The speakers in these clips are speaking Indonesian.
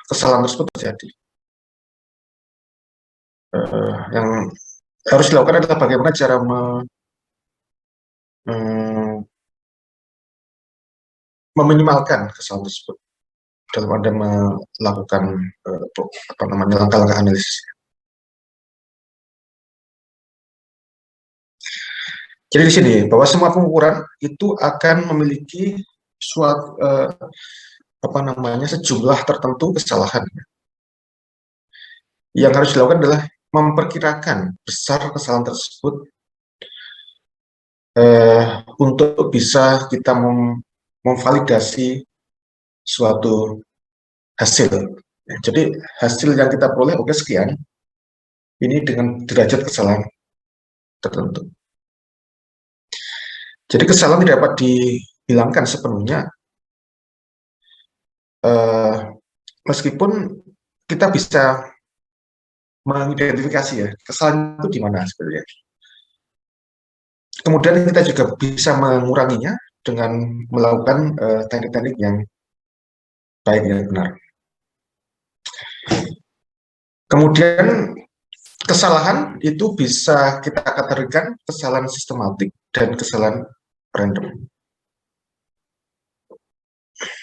kesalahan tersebut terjadi. Yang harus dilakukan adalah bagaimana cara meminimalkan kesalahan tersebut dalam Anda melakukan langkah-langkah analisis. Jadi di sini bahwa semua pengukuran itu akan memiliki suatu sejumlah tertentu kesalahan. Yang harus dilakukan adalah memperkirakan besar kesalahan tersebut untuk bisa kita memvalidasi suatu hasil. Jadi hasil yang kita peroleh oke sekian, ini dengan derajat kesalahan tertentu. Jadi kesalahan tidak dapat dihilangkan sepenuhnya, meskipun kita bisa mengidentifikasi ya kesalahan itu di mana sebenarnya. Kemudian kita juga bisa menguranginya dengan melakukan teknik-teknik yang baik dan benar. Kemudian kesalahan itu bisa kita kategorikan kesalahan sistematik dan kesalahan random.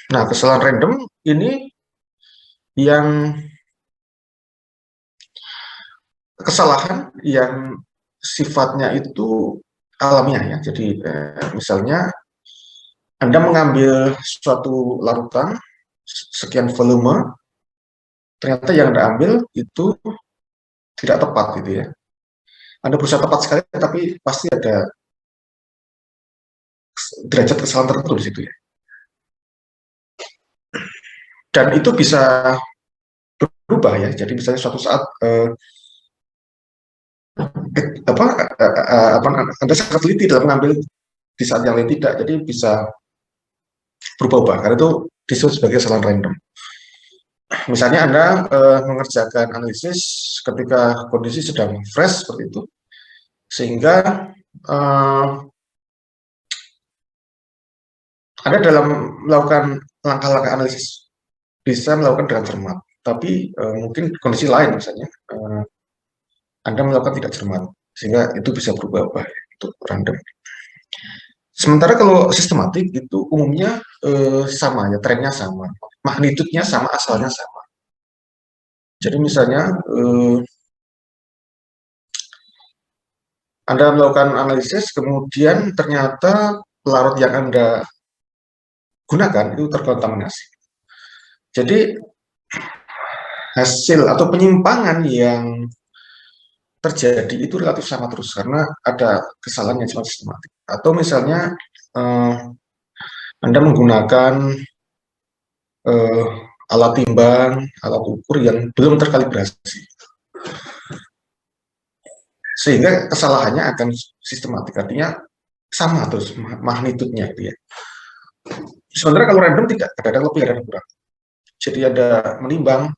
Nah, kesalahan random ini yang kesalahan yang sifatnya itu alamiah ya. Jadi misalnya Anda mengambil suatu larutan sekian volume, ternyata yang Anda ambil itu tidak tepat gitu ya. Anda berusaha tepat sekali, tapi pasti ada derajat kesalahan tertentu di situ ya. Dan itu bisa berubah ya. Jadi misalnya suatu saat Anda sangat teliti dalam mengambil di saat yang lain tidak, jadi bisa berubah-ubah karena itu disebut sebagai kesalahan random. Misalnya Anda mengerjakan analisis ketika kondisi sedang fresh seperti itu, sehingga Anda dalam melakukan langkah-langkah analisis bisa melakukan dengan cermat, tapi mungkin kondisi lain misalnya Anda melakukan tidak cermat, sehingga itu bisa berubah-ubah, itu random. Sementara kalau sistematik itu umumnya sama ya, trennya sama, magnitudenya sama, asalnya sama. Jadi misalnya Anda melakukan analisis, kemudian ternyata pelarut yang Anda gunakan itu terkontaminasi. Jadi hasil atau penyimpangan yang terjadi itu relatif sama terus karena ada kesalahan yang sangat sistematik. Atau misalnya Anda menggunakan alat timbang, alat ukur yang belum terkalibrasi, sehingga kesalahannya akan sistematik, artinya sama terus magnitudenya gitu ya. Sementara kalau random tidak, ada lebih ada kurang. Jadi ada menimbang.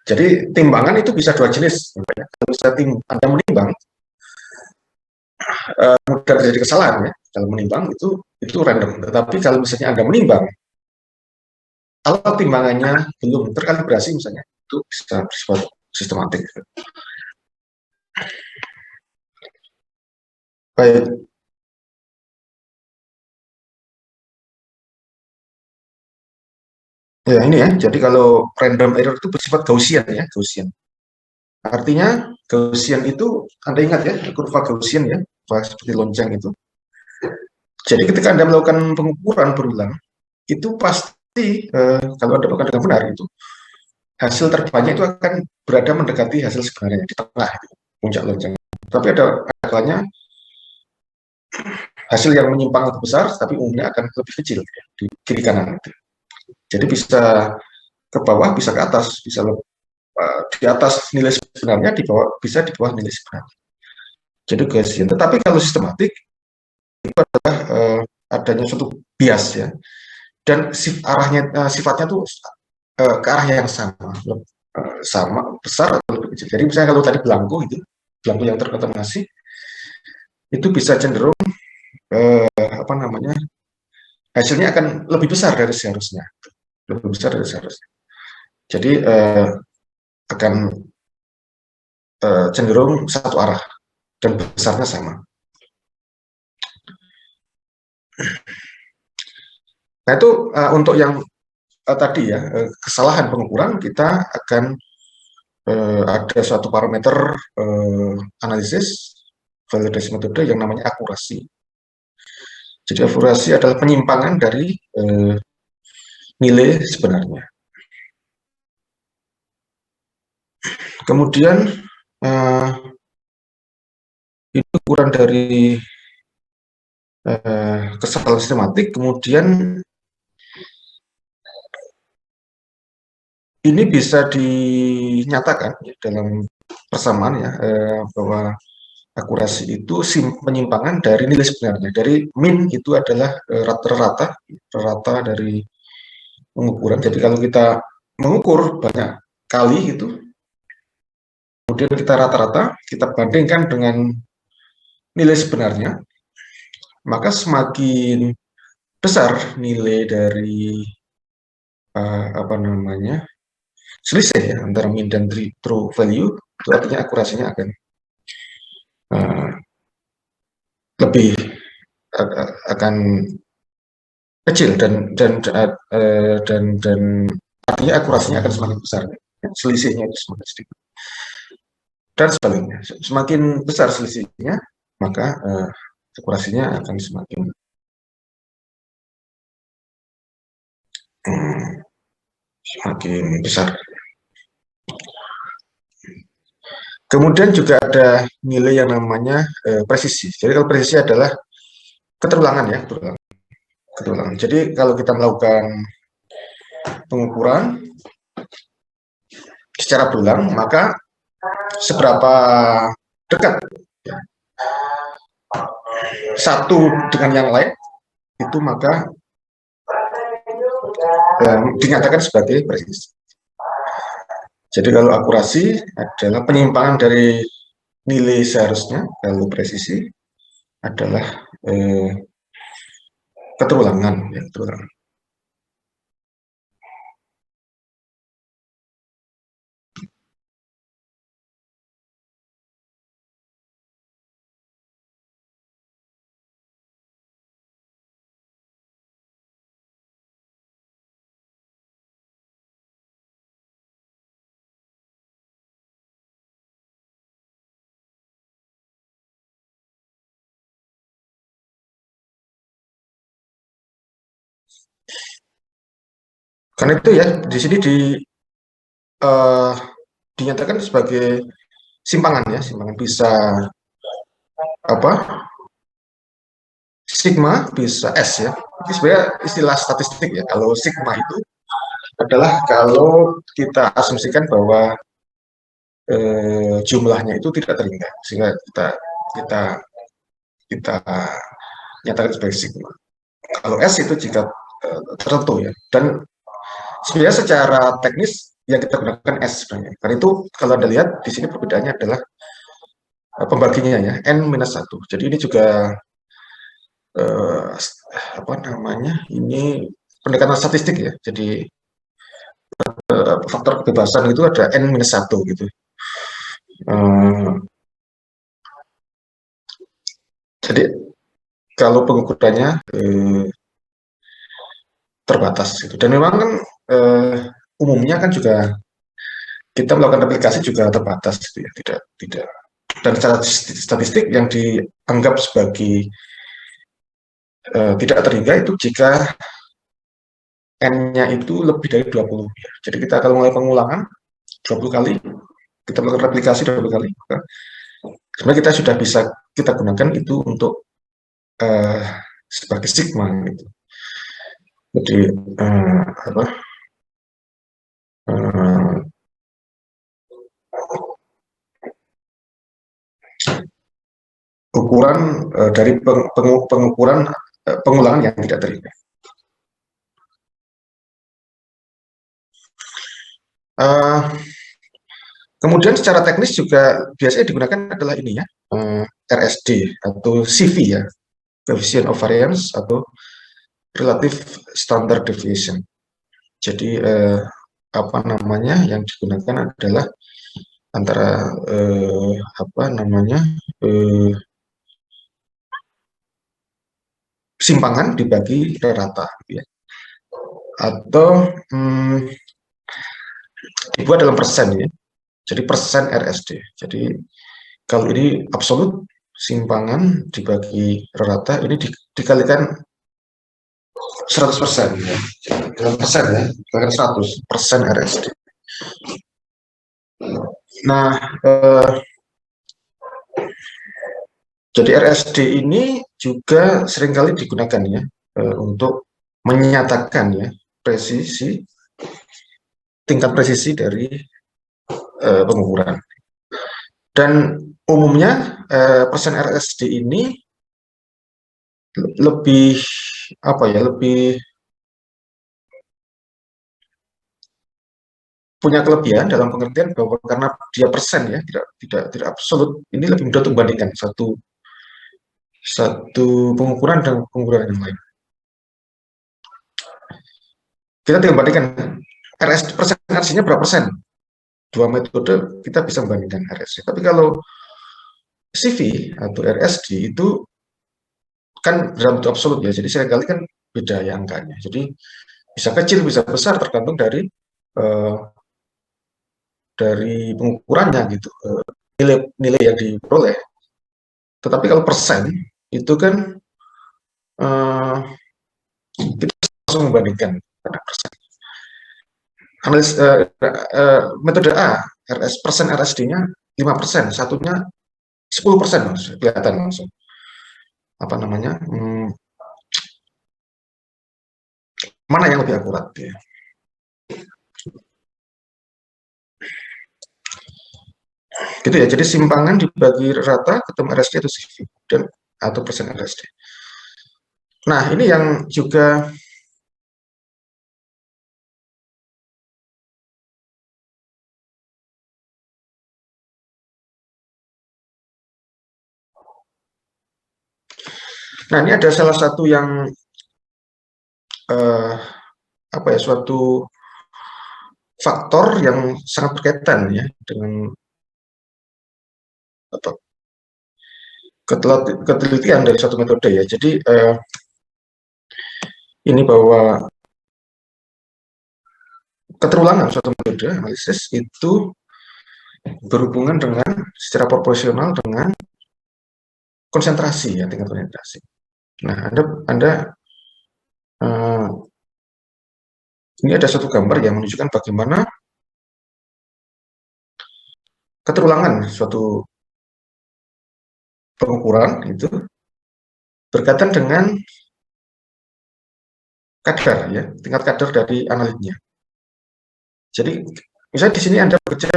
Jadi timbangan itu bisa dua jenis. Kalau misalnya Anda menimbang, mudah terjadi kesalahan ya. Kalau menimbang itu random. Tetapi kalau misalnya Anda menimbang, alat timbangannya belum terkalibrasi misalnya, itu bisa bersifat sistematik. Baik. Ya ini ya, jadi kalau random error itu bersifat Gaussian ya, Gaussian. Artinya Gaussian itu, Anda ingat ya, kurva Gaussian ya, seperti lonceng itu. Jadi ketika Anda melakukan pengukuran berulang, itu pasti kalau Anda melakukan dengan benar itu, hasil terbanyak itu akan berada mendekati hasil sebenarnya di tengah itu, puncak lonceng. Tapi ada kalanya hasil yang menyimpang lebih besar, tapi umumnya akan lebih kecil ya, di kiri kanan itu. Jadi bisa ke bawah, bisa ke atas, bisa di atas nilai sebenarnya, di bawah bisa di bawah nilai sebenarnya. Jadi Gaussian. Tetapi kalau sistematik itu adalah adanya suatu bias ya, dan sifatnya tuh ke arah yang sama, sama besar atau lebih kecil. Jadi misalnya kalau tadi belangko yang terkontaminasi itu bisa cenderung hasilnya akan lebih besar dari seharusnya, lebih besar dari seharusnya. Jadi akan cenderung satu arah dan besarnya sama. Nah itu untuk yang tadi ya, kesalahan pengukuran kita akan ada suatu parameter analisis validasi metode yang namanya akurasi. Jadi akurasi adalah penyimpangan dari nilai sebenarnya. Kemudian itu kurang dari kesalahan sistematik. Kemudian ini bisa dinyatakan ya, dalam persamaan ya, bahwa akurasi itu penyimpangan dari nilai sebenarnya. Dari min itu adalah rata-rata dari pengukuran. Jadi kalau kita mengukur banyak kali itu, kemudian kita rata-rata, kita bandingkan dengan nilai sebenarnya, maka semakin besar nilai dari apa namanya selisih ya antara min dan true value, itu artinya akurasinya akan lebih akan kecil dan artinya akurasinya akan semakin besar, selisihnya itu semakin sedikit. Dan sebaliknya, semakin besar selisihnya, maka akurasinya akan semakin besar. Kemudian juga ada nilai yang namanya presisi. Jadi kalau presisi adalah keterulangan ya, keterulangan. Jadi kalau kita melakukan pengukuran secara berulang, maka seberapa dekat ya, satu dengan yang lain itu maka dinyatakan sebagai presisi. Jadi kalau akurasi adalah penyimpangan dari nilai seharusnya, kalau presisi adalah keterulangan ya, keterulangan. Karena itu ya di sini dinyatakan sebagai simpangan ya, simpangan bisa apa sigma bisa S ya. Ini sebenarnya istilah statistik ya. Kalau sigma itu adalah kalau kita asumsikan bahwa jumlahnya itu tidak terhingga, sehingga kita kita nyatakan sebagai sigma. Kalau S itu jika tertentu ya. Dan sebenarnya secara teknis yang kita gunakan S sebenarnya. Karena itu kalau Anda lihat di sini perbedaannya adalah pembaginya ya, N-1. Jadi ini juga apa namanya, ini pendekatan statistik ya. Jadi faktor kebebasan itu ada N-1 gitu. Jadi kalau pengukurannya terbatas gitu. Dan memang kan umumnya kan juga kita melakukan replikasi juga terbatas gitu ya, tidak. Dan secara statistik yang dianggap sebagai tidak terhingga itu jika N-nya itu lebih dari 20 ya. Jadi kita kalau mulai pengulangan 20 kali, kita melakukan replikasi 20 kali, maka sebenarnya kita sudah bisa kita gunakan itu untuk sebagai sigma gitu. Jadi apa? Ukuran dari pengukuran pengulangan yang tidak terhingga. Kemudian secara teknis juga biasanya digunakan adalah ini ya, RSD atau CV ya, coefficient of variance atau relative standard deviation. Jadi apa namanya yang digunakan adalah antara apa namanya simpangan dibagi rata, ya. Atau dibuat dalam persen, ya. Jadi persen RSD. Jadi kalau ini absolut simpangan dibagi rata, ini dikalikan 100%, ya. Dalam persen, ya, dikalikan 100% RSD. Nah, jadi RSD ini juga seringkali digunakan, ya, untuk menyatakan, ya, tingkat presisi dari pengukuran. Dan umumnya persen RSD ini lebih apa ya, lebih punya kelebihan dalam pengertian bahwa karena dia persen, ya, tidak absolut, ini lebih mudah untuk membandingkan satu pengukuran dengan pengukuran yang lain. Kita tinggal bandingkan RSD, persen RSD-nya berapa persen. Dua metode kita bisa membandingkan RSD. Tapi kalau CV atau RSD itu kan dalam bentuk absolut, ya, jadi seringkali kan beda ya angkanya. Jadi bisa kecil, bisa besar, tergantung dari pengukurannya gitu, nilai yang diperoleh. Tetapi kalau persen itu kan kita langsung membandingkan pada persen. Metode A, persen RSD-nya 5%, satunya 10%, kelihatan langsung apa namanya, mana yang lebih akurat, ya. Gitu, ya. Jadi simpangan dibagi rata ketemu RSD itu CV dan atau persen RSD. Nah, ini yang juga nah, ini ada salah satu yang apa ya, suatu faktor yang sangat berkaitan, ya, dengan apa, ketelitian dari suatu metode, ya. Jadi ini bahwa keterulangan suatu metode analisis itu berhubungan dengan secara proporsional dengan konsentrasi, ya, tingkat konsentrasi. Nah, Anda ini ada satu gambar yang menunjukkan bagaimana keterulangan suatu pengukuran itu berkaitan dengan kadar, ya, tingkat kadar dari analitnya. Jadi misalnya di sini Anda bekerja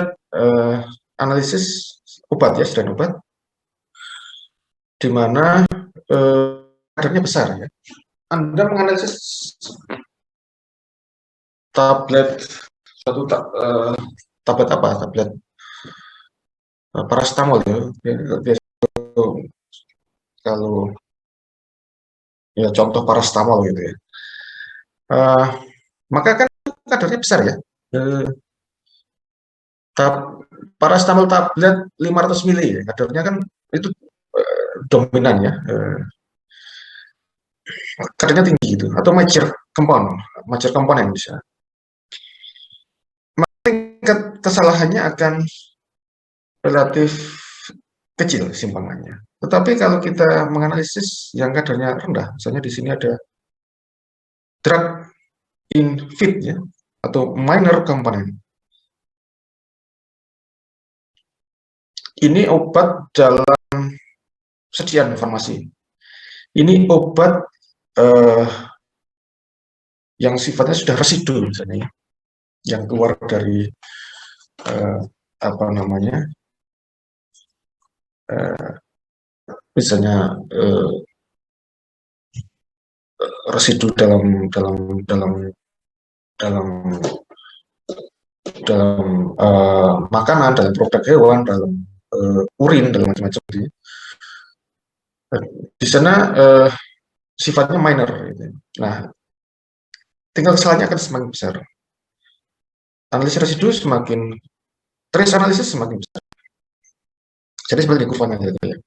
analisis obat, ya, sedang obat, di mana kadarnya besar, ya. Anda menganalisis tablet tablet apa? Tablet paracetamol, ya. Biasa kalau ya contoh paracetamol gitu, ya. Maka kan kadarnya besar, ya. Paracetamol tablet 500 mili, ya, kadarnya kan itu dominan, ya. Kadarnya tinggi gitu, atau major komponen bisa. Maka tingkat kesalahannya akan relatif kecil simpangannya. Tetapi kalau kita menganalisis yang kadarnya rendah, misalnya di sini ada drug in feed, ya, atau minor komponen. Ini obat dalam sediaan informasi. Ini obat yang sifatnya sudah residu, misalnya, ya, yang keluar dari apa namanya, misalnya residu dalam dalam dalam dalam dalam makanan, dalam produk hewan, dalam urin, dalam macam-macam. Di sana sifatnya minor gitu. Nah, tinggal kesalahannya akan semakin besar. Analisis residu semakin trace analisis semakin besar. Jadi seperti di kurvanya gitu ya.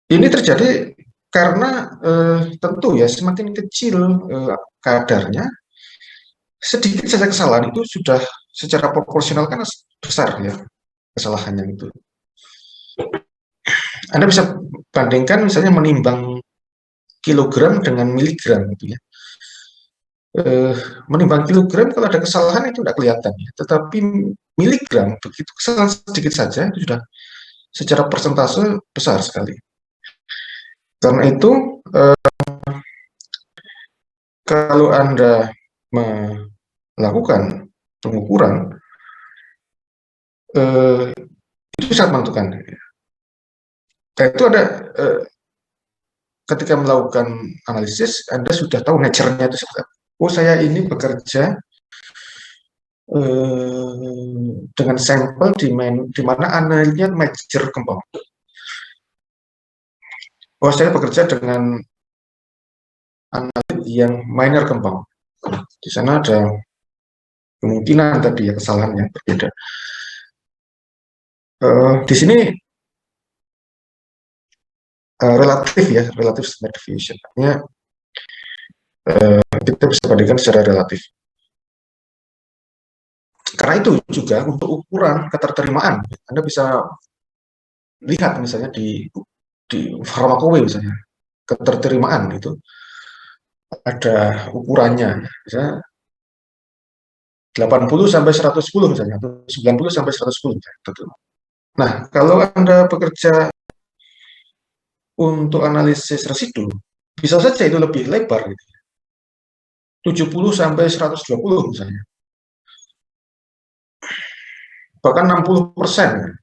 Ini terjadi karena tentu ya semakin kecil kadarnya, sedikit saja kesalahan itu sudah secara proporsional kan besar ya kesalahannya itu. Anda bisa bandingkan misalnya menimbang kilogram dengan miligram gitu ya. Eh, Menimbang kilogram kalau ada kesalahan itu tidak kelihatan ya. Tetapi miligram begitu kesalahan sedikit saja itu sudah secara persentase besar sekali. Karena itu kalau Anda melakukan pengukuran eh, itu sangat menentukan. Nah, itu ada ketika melakukan analisis Anda sudah tahu nature-nya itu seperti apa. Oh, saya ini bekerja dengan sampel di mana analilnya major compound. Oh, saya bekerja dengan analit yang minor compound. Di sana ada kemungkinan tadi ya kesalahan yang berbeda. Di sini relatif ya, relatif standard deviation. Artinya kita bisa bandingkan secara relatif. Karena itu juga untuk ukuran keterterimaan, Anda bisa lihat misalnya di farmakowe misalnya, keterterimaan itu ada ukurannya, misalnya 80 sampai 110 misalnya, atau 90 sampai 110. Nah, kalau Anda bekerja untuk analisis residu, bisa saja itu lebih lebar, gitu. 70 sampai 120 misalnya, bahkan 60%.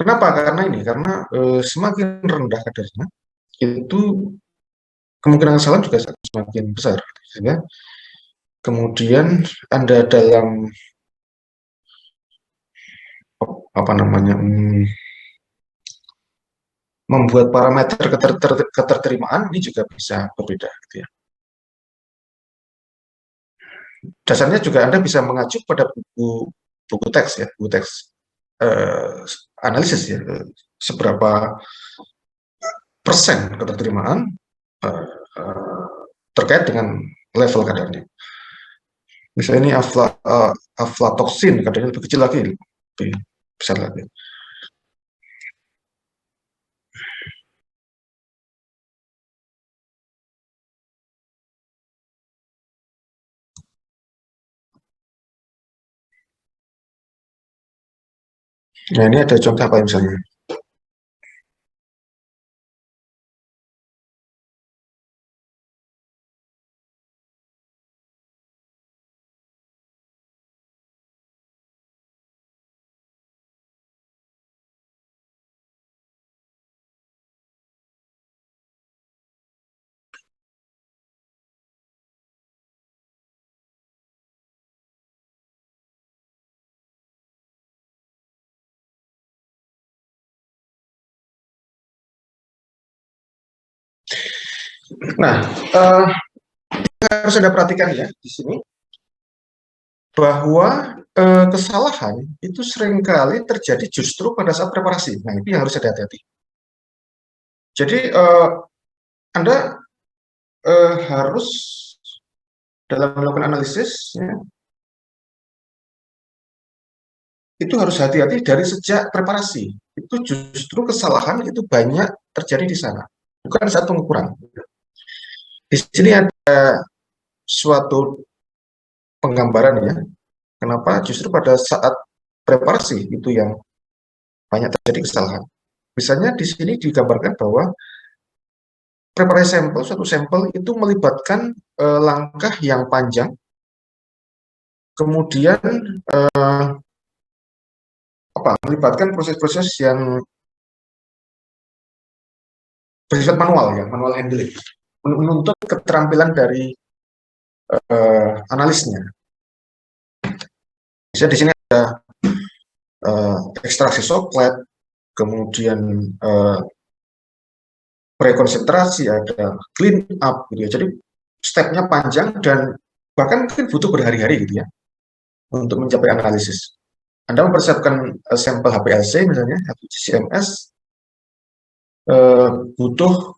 Kenapa? Karena ini, karena semakin rendah kadarnya, itu kemungkinan kesalahan juga semakin besar. Sehingga kemudian Anda dalam apa namanya membuat parameter keterterimaan ini juga bisa berbeda gitu ya. Dasarnya juga Anda bisa mengacu pada buku teks ya, buku teks eh, analisis ya, seberapa persen keterterimaan eh, eh, terkait dengan level kadarnya. Misalnya ini aflatoksin kadarnya lebih kecil lagi, lebih besar lagi. Nah, ini ada contoh apa misalnya? Nah, uh, harus Anda perhatikan ya di sini bahwa kesalahan itu seringkali terjadi justru pada saat preparasi. Nah, itu yang harus ada hati-hati. Jadi Anda harus dalam melakukan analisis ya, itu harus hati-hati dari sejak preparasi. Itu justru kesalahan itu banyak terjadi di sana, bukan saat pengukuran. Di sini ada suatu penggambaran ya, kenapa justru pada saat preparasi itu yang banyak terjadi kesalahan. Misalnya di sini digambarkan bahwa preparasi sampel, suatu sampel itu melibatkan langkah yang panjang, kemudian melibatkan proses-proses yang bersifat manual ya, manual handling, menuntut keterampilan dari analisnya. Misalnya di sini ada ekstraksi soklet, kemudian prekonsentrasi, ada clean up gitu ya. Jadi stepnya panjang dan bahkan mungkin butuh berhari-hari gitu ya untuk mencapai analisis. Anda mempersiapkan sampel HPLC misalnya, GCMS, butuh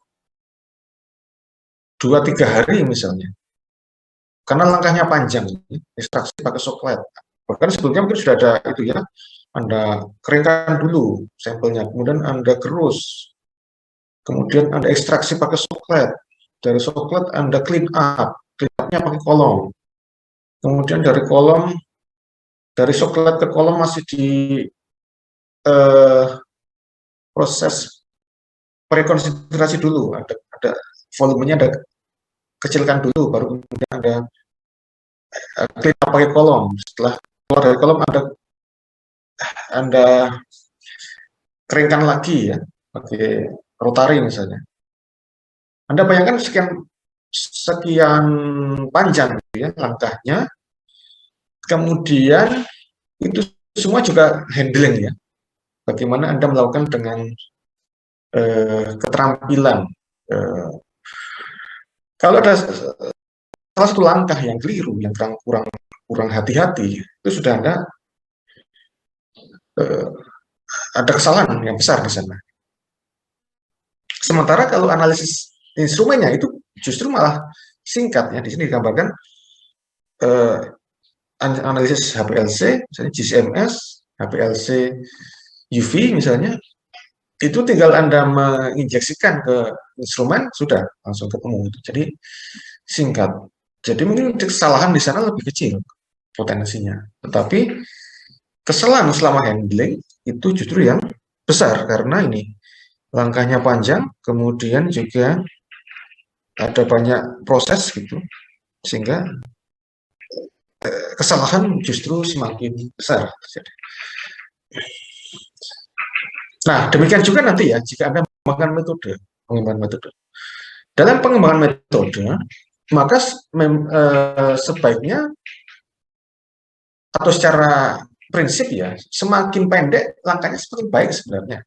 2-3 hari misalnya. Karena langkahnya panjang, ekstraksi pakai soklet. Bahkan sebelumnya mungkin sudah ada itu ya, Anda keringkan dulu sampelnya, kemudian Anda gerus, kemudian Anda ekstraksi pakai soklet. Dari soklet Anda clean up-nya pakai kolom. Kemudian dari soklet ke kolom masih di proses prekonsentrasi dulu, ada volumenya ada kecilkan dulu, baru kemudian Anda clean up pakai kolom. Setelah keluar dari kolom Anda keringkan lagi ya, pakai rotary misalnya. Anda bayangkan sekian panjang gitu ya langkahnya, kemudian itu semua juga handling ya. Bagaimana Anda melakukan dengan keterampilan. Kalau ada salah satu langkah yang keliru, yang kurang hati-hati, itu sudah ada kesalahan yang besar di sana. Sementara kalau analisis instrumennya itu justru malah singkat ya. Di sini digambarkan analisis HPLC, misalnya GCMS, HPLC UV misalnya, itu tinggal Anda menginjeksikan ke instrumen, sudah langsung ketemu. Jadi singkat. Jadi mungkin kesalahan di sana lebih kecil potensinya. Tetapi kesalahan selama handling itu justru yang besar karena ini langkahnya panjang, kemudian juga ada banyak proses gitu, sehingga kesalahan justru semakin besar. Nah, demikian juga nanti ya jika Anda mengembangkan metode. Dalam pengembangan metode, maka sebaiknya atau secara prinsip ya, semakin pendek langkahnya semakin baik sebenarnya.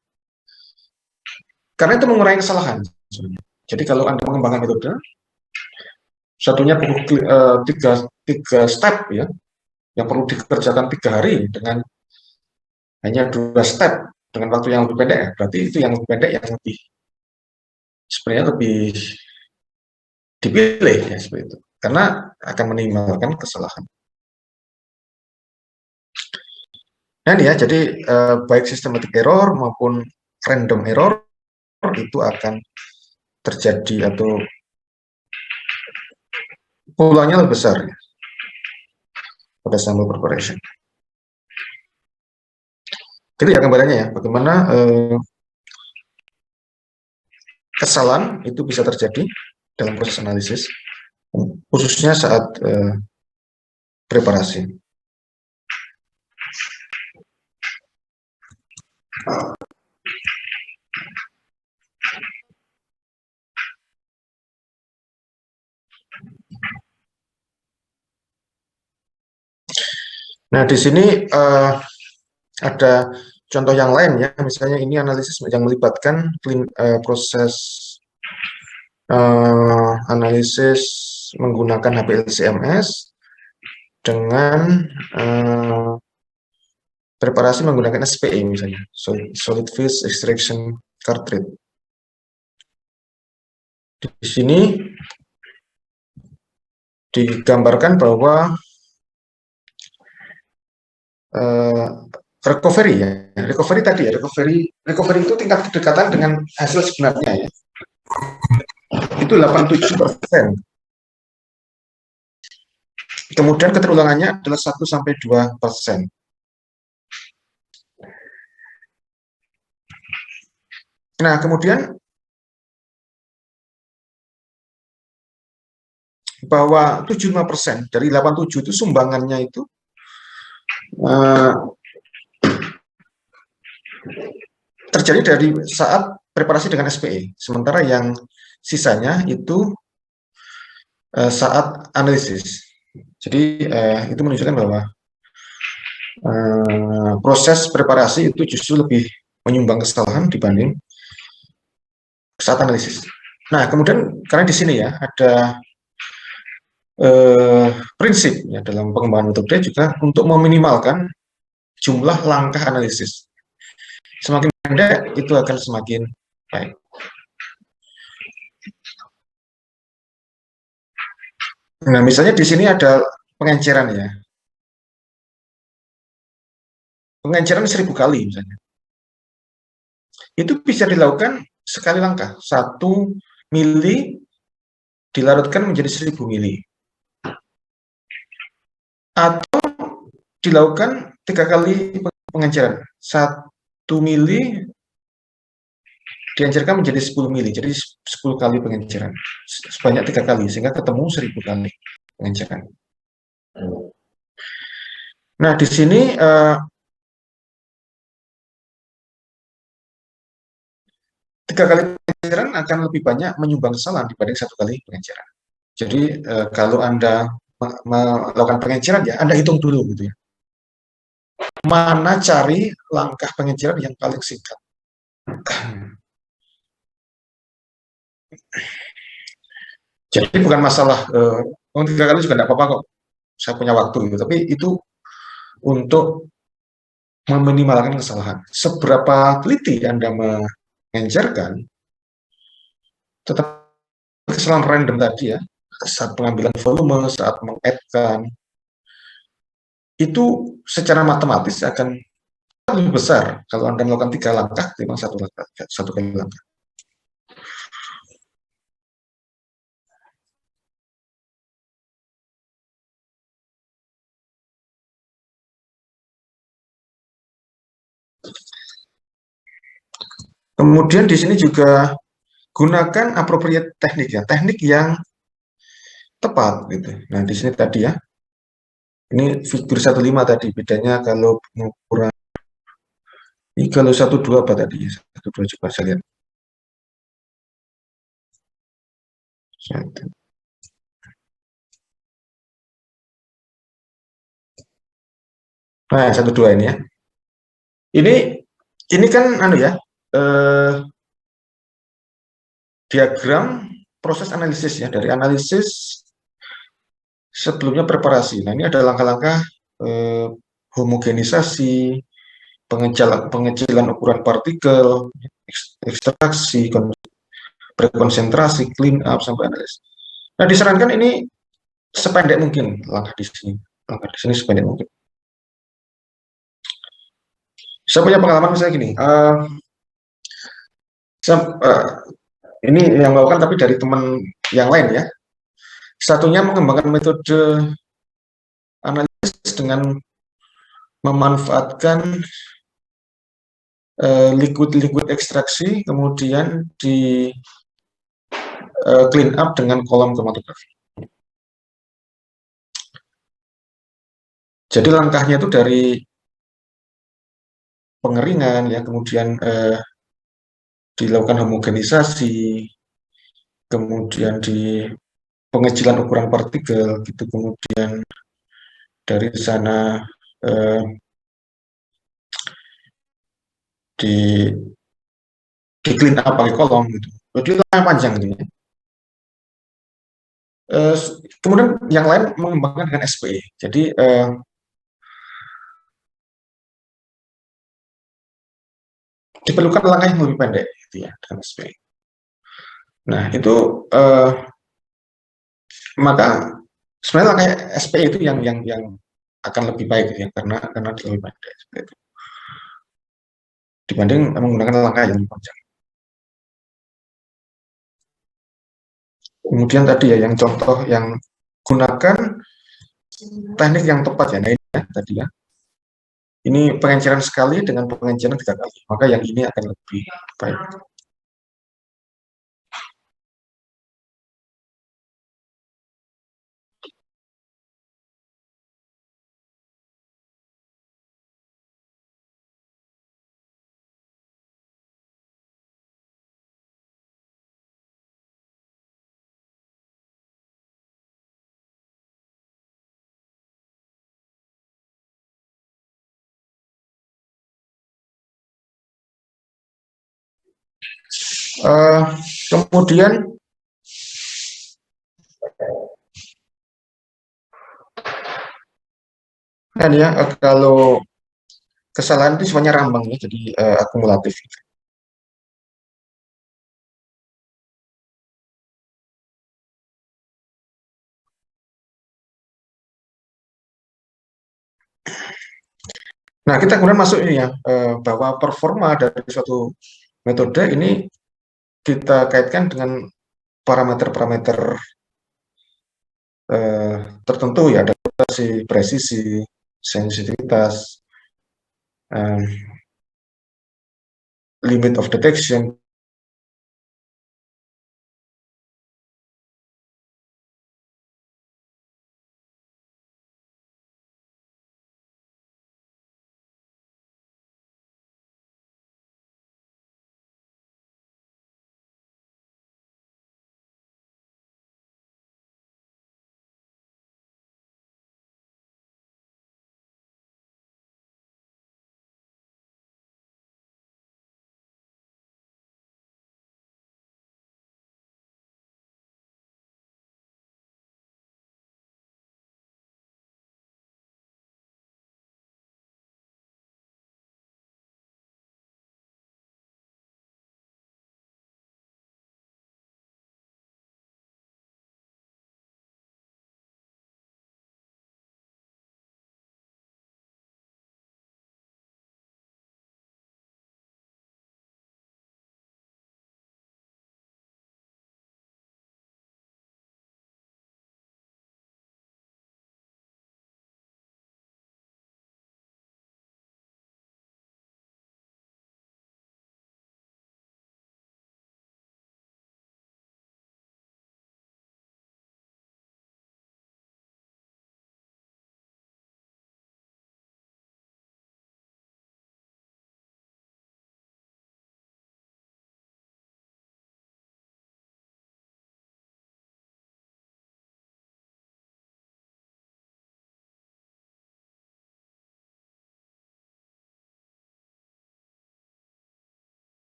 Karena itu mengurangi kesalahan. Jadi kalau Anda mengembangkan metode, satunya tiga step ya, yang perlu dikerjakan 3 hari dengan hanya 2 step dengan waktu yang lebih pendek. Berarti itu yang lebih pendek yang sebenarnya lebih dipilih ya seperti itu. Karena akan minimalkan kesalahan. Dan ya, jadi baik systematic error maupun random error itu akan terjadi atau pulangnya lebih besar ya, pada sample preparation. Jadi ya gambarannya ya, bagaimana kesalahan itu bisa terjadi dalam proses analisis, khususnya saat preparasi. Nah, di sini ada contoh yang lain ya, misalnya ini analisis yang melibatkan proses analisis menggunakan HPLC-MS dengan preparasi menggunakan SPE misalnya, solid phase extraction cartridge. Di sini digambarkan bahwa recovery ya, recovery tadi ya, recovery itu tingkat kedekatan dengan hasil sebenarnya ya, itu 87%. Kemudian keterulangannya adalah 1-2%. Nah, kemudian bahwa 75% dari 87 itu sumbangannya itu terjadi dari saat preparasi dengan SPE, sementara yang sisanya itu saat analisis. Jadi itu menunjukkan bahwa proses preparasi itu justru lebih menyumbang kesalahan dibanding saat analisis. Nah, kemudian karena di sini ya ada prinsip ya dalam pengembangan metode juga untuk meminimalkan jumlah langkah analisis. Semakin pendek itu akan semakin baik. Nah, misalnya di sini ada pengenceran ya. Pengenceran 1000 kali misalnya. Itu bisa dilakukan sekali langkah. 1 mili dilarutkan menjadi 1000 mili. Atau dilakukan 3 kali pengenceran. 1 mili dianjurkan menjadi 10 mili, jadi 10 kali pengenceran. Sebanyak 3 kali, sehingga ketemu 1000 kali pengenceran. Nah, di sini 3 kali pengenceran akan lebih banyak menyumbang kesalahan dibanding 1 kali pengenceran. Jadi kalau Anda melakukan pengenceran ya, Anda hitung dulu gitu ya. Mana cari langkah pengenceran yang paling singkat. Jadi bukan masalah 3 kali juga tidak apa-apa kok. Saya punya waktu gitu. Tapi itu untuk meminimalkan kesalahan. Seberapa teliti Anda mengencerkan, tetap kesalahan random tadi ya, saat pengambilan volume, saat mengadd-kan, itu secara matematis akan lebih besar kalau Anda melakukan 3 langkah ketimbang 1 langkah, 1 kali langkah. Kemudian di sini juga gunakan appropriate teknik ya, teknik yang tepat gitu. Nah, di sini tadi ya, ini figur 15 tadi, bedanya kalau pengukuran ini kalau 12 apa tadi? 12 coba saya lihat. Nah, 12 ini ya. Ini kan anu ya, eh, diagram proses analisis ya, dari analisis sebelumnya preparasi. Nah, ini ada langkah-langkah eh, homogenisasi, pengecilan ukuran partikel, ekstraksi, prekonsentrasi, clean up sampai analisis. Nah, disarankan ini sependek mungkin langkah di sini. Langkah di sini sependek mungkin. Saya punya pengalaman misalnya gini, ini yang melakukan tapi dari teman yang lain ya. Satunya mengembangkan metode analisis dengan memanfaatkan liquid ekstraksi, kemudian di clean up dengan kolom kromatografi. Jadi langkahnya itu dari pengeringan ya, kemudian dilakukan homogenisasi, kemudian di pengecilan ukuran partikel gitu, kemudian dari sana eh, di clean up pakai kolom gitu. Jadi langkah panjang gitu ya. Eh, kemudian yang lain mengembangkan dengan SPE. Jadi diperlukan langkah yang lebih pendek gitu ya dengan SPE. Nah, itu maka sebenarnya langkah SPE itu yang akan lebih baik gitu ya, karena lebih pendek seperti itu dibanding menggunakan langkah yang panjang. Kemudian tadi ya yang contoh yang gunakan teknik yang tepat ya. Nah, ini ya tadi ya. Ini pengenceran sekali dengan pengenceran 3 kali. Maka yang ini akan lebih baik. Eh, Kemudian kan ya, kalau kesalahan itu semuanya rambang ya, jadi akumulatif. Nah, kita kemudian masuk ini ya, bahwa performa dari suatu metode ini kita kaitkan dengan parameter-parameter tertentu ya, adaptasi, presisi, sensitivitas, eh, limit of detection.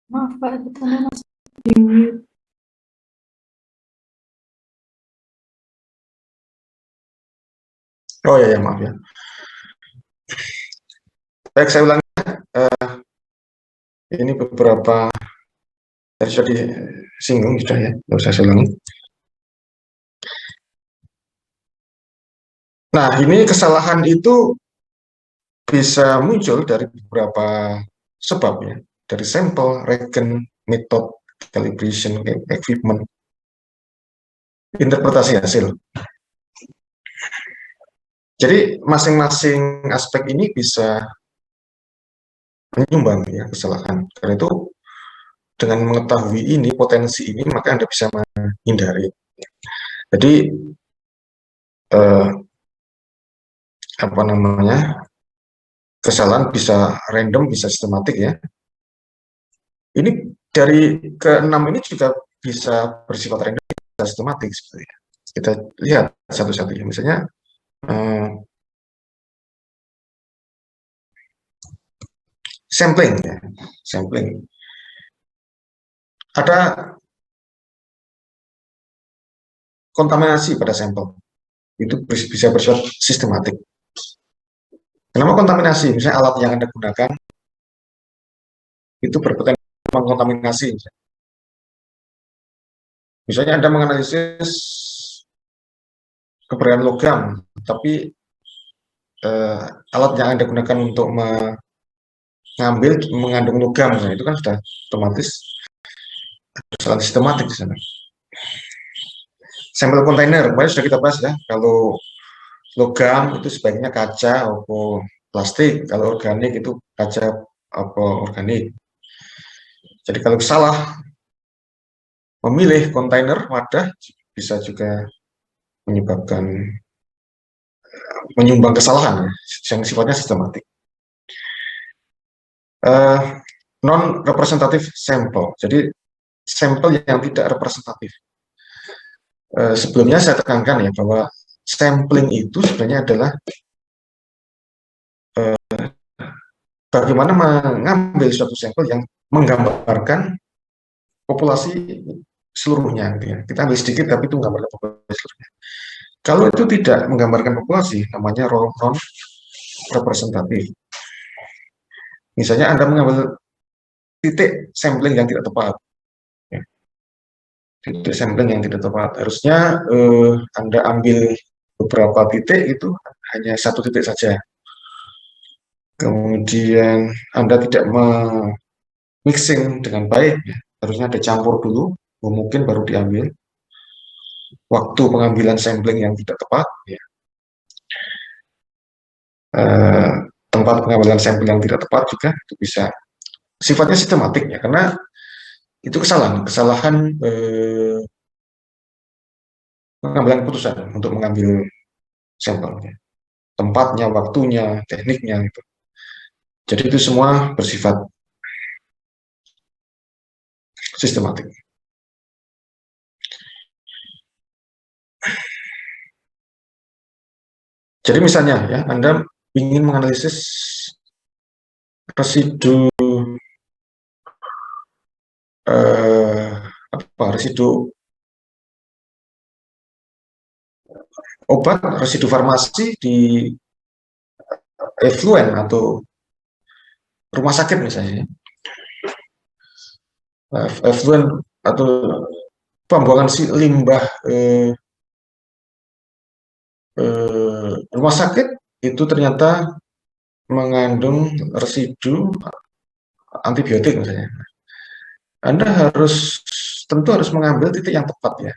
Maaf Pak, kita masih di mute. Oh ya, ya maaf ya. Baik, saya ulangi. Ini beberapa tadi sudah disinggung sudah ya, nggak usah saya ulangi. Nah, ini kesalahan itu bisa muncul dari beberapa sebab ya, dari sampel, regen, method, calibration, equipment, interpretasi hasil. Jadi masing-masing aspek ini bisa menyumbang ya kesalahan. Karena itu dengan mengetahui ini, potensi ini, maka Anda bisa menghindari. Jadi eh, apa namanya, kesalahan bisa random, bisa sistematik ya. Ini dari keenam ini juga bisa bersifat random, bisa sistematik sebenarnya. Kita lihat satu-satu ya. Misalnya eh, sampling ya, sampling. Ada kontaminasi pada sampel, itu bisa bersifat sistematik. Kenapa kontaminasi? Misalnya alat yang Anda gunakan itu berpotensi mengkontaminasi. Misalnya Anda menganalisis keberadaan logam, tapi alat yang Anda gunakan untuk mengambil mengandung logam, nah itu kan sudah otomatis kesalahan sistematik di sana. Sampel kontainer, kemarin sudah kita bahas ya, kalau logam itu sebaiknya kaca atau plastik, kalau organik itu kaca atau organik. Jadi kalau salah memilih kontainer wadah bisa juga menyebabkan menyumbang kesalahan yang sifatnya sistematik. Non representatif sampel, jadi sampel yang tidak representatif. Sebelumnya saya tekankan ya bahwa sampling itu sebenarnya adalah bagaimana mengambil suatu sampel yang menggambarkan populasi seluruhnya gitu ya. Kita ambil sedikit tapi itu menggambarkan populasi seluruhnya. Kalau itu tidak menggambarkan populasi, namanya non representatif. Misalnya Anda mengambil titik sampling yang tidak tepat, ya. Titik sampling yang tidak tepat. Harusnya Anda ambil beberapa titik itu hanya satu titik saja. Kemudian Anda tidak mixing dengan baik, ya. Harusnya dicampur dulu, mungkin baru diambil. Waktu pengambilan sampling yang tidak tepat, ya. Tempat pengambilan sampel yang tidak tepat juga itu bisa sifatnya sistematik ya, karena itu kesalahan pengambilan keputusan untuk mengambil sampel, ya. Tempatnya, waktunya, tekniknya itu. Jadi itu semua bersifat sistematik. Jadi misalnya ya, Anda ingin menganalisis residu residu obat, residu farmasi di effluent atau rumah sakit misalnya. Effluent atau pembuangan limbah rumah sakit itu ternyata mengandung residu antibiotik misalnya. Anda tentu harus mengambil titik yang tepat ya.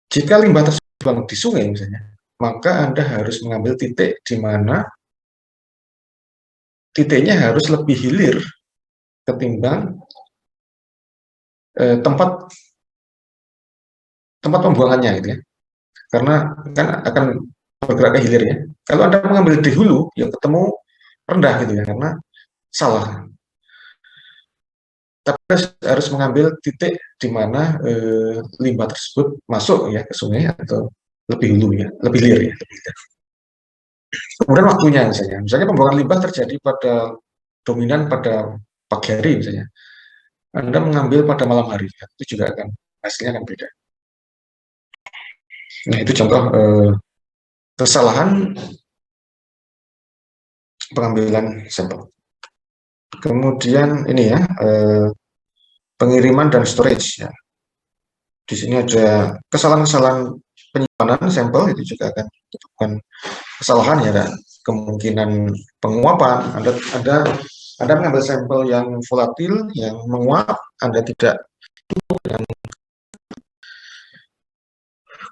Jika limbah tersebut dibuang di sungai misalnya, maka Anda harus mengambil titik di mana titiknya harus lebih hilir ketimbang tempat pembuangannya gitu ya. Karena kan akan bergerak ke hilir ya. Kalau Anda mengambil di hulu, ya ketemu rendah gitu ya, karena salah. Tapi harus mengambil titik di mana limbah tersebut masuk ya ke sungai atau lebih hulu ya, lebih hilir ya. Kemudian waktunya misalnya pembuangan limbah terjadi dominan pada pagi hari misalnya. Anda mengambil pada malam hari, ya, itu juga akan hasilnya akan beda. Nah itu contoh kesalahan pengambilan sampel. Kemudian ini ya, pengiriman dan storage ya. Di sini ada kesalahan-kesalahan penyimpanan sampel, itu juga akan menyebabkan kesalahan ya, dan kemungkinan penguapan. Anda mengambil sampel yang volatil, yang menguap, Anda tidak,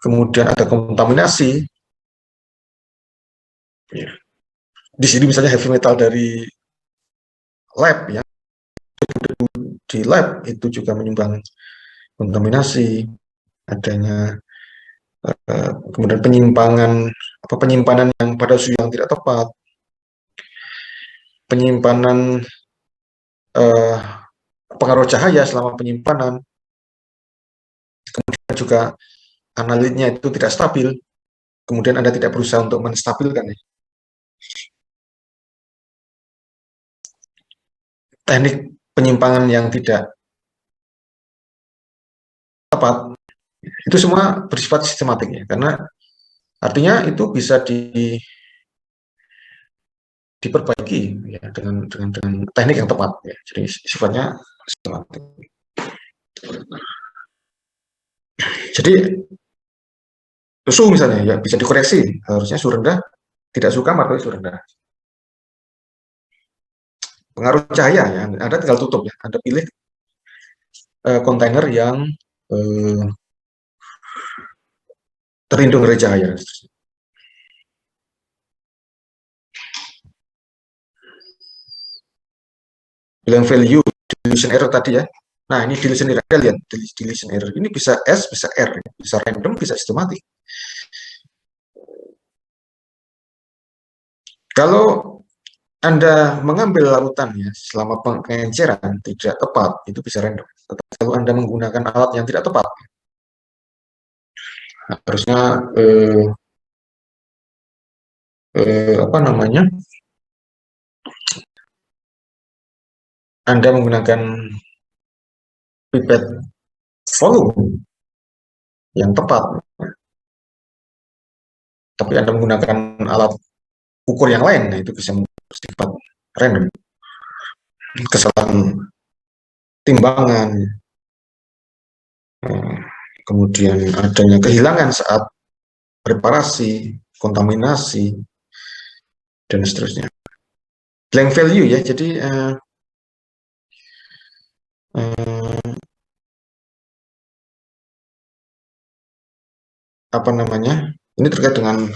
kemudian ada kontaminasi. Ya. Di sini misalnya heavy metal dari lab ya, di lab itu juga menyumbang kontaminasi, adanya kemudian penyimpanan yang pada suhu yang tidak tepat, penyimpanan pengaruh cahaya selama penyimpanan, kemudian juga analitnya itu tidak stabil, kemudian Anda tidak berusaha untuk menstabilkan ya. Teknik penyimpanan yang tidak tepat, itu semua bersifat sistematik ya, karena artinya itu bisa diperbaiki ya, dengan teknik yang tepat ya. Jadi sifatnya sistematik. Jadi suhu misalnya ya bisa dikoreksi, harusnya suhu rendah, tidak suka maka suhu rendah. Pengaruh cahaya ya, Anda tinggal tutup ya, Anda pilih kontainer yang terlindung dari cahaya. Bilang value dilution error tadi ya. Nah ini dilution error, Anda lihat dilution error ini bisa S, bisa R, bisa random, bisa sistematik. Kalau Anda mengambil larutan ya selama pengenceran tidak tepat, itu bisa random. Tetapi kalau Anda menggunakan alat yang tidak tepat, harusnya apa namanya, Anda menggunakan pipet volume yang tepat, tapi Anda menggunakan alat ukur yang lain, nah itu bisa bersifat random. Kesalahan timbangan, kemudian adanya kehilangan saat reparasi, kontaminasi, dan seterusnya. Blank value ya, jadi apa namanya, ini terkait dengan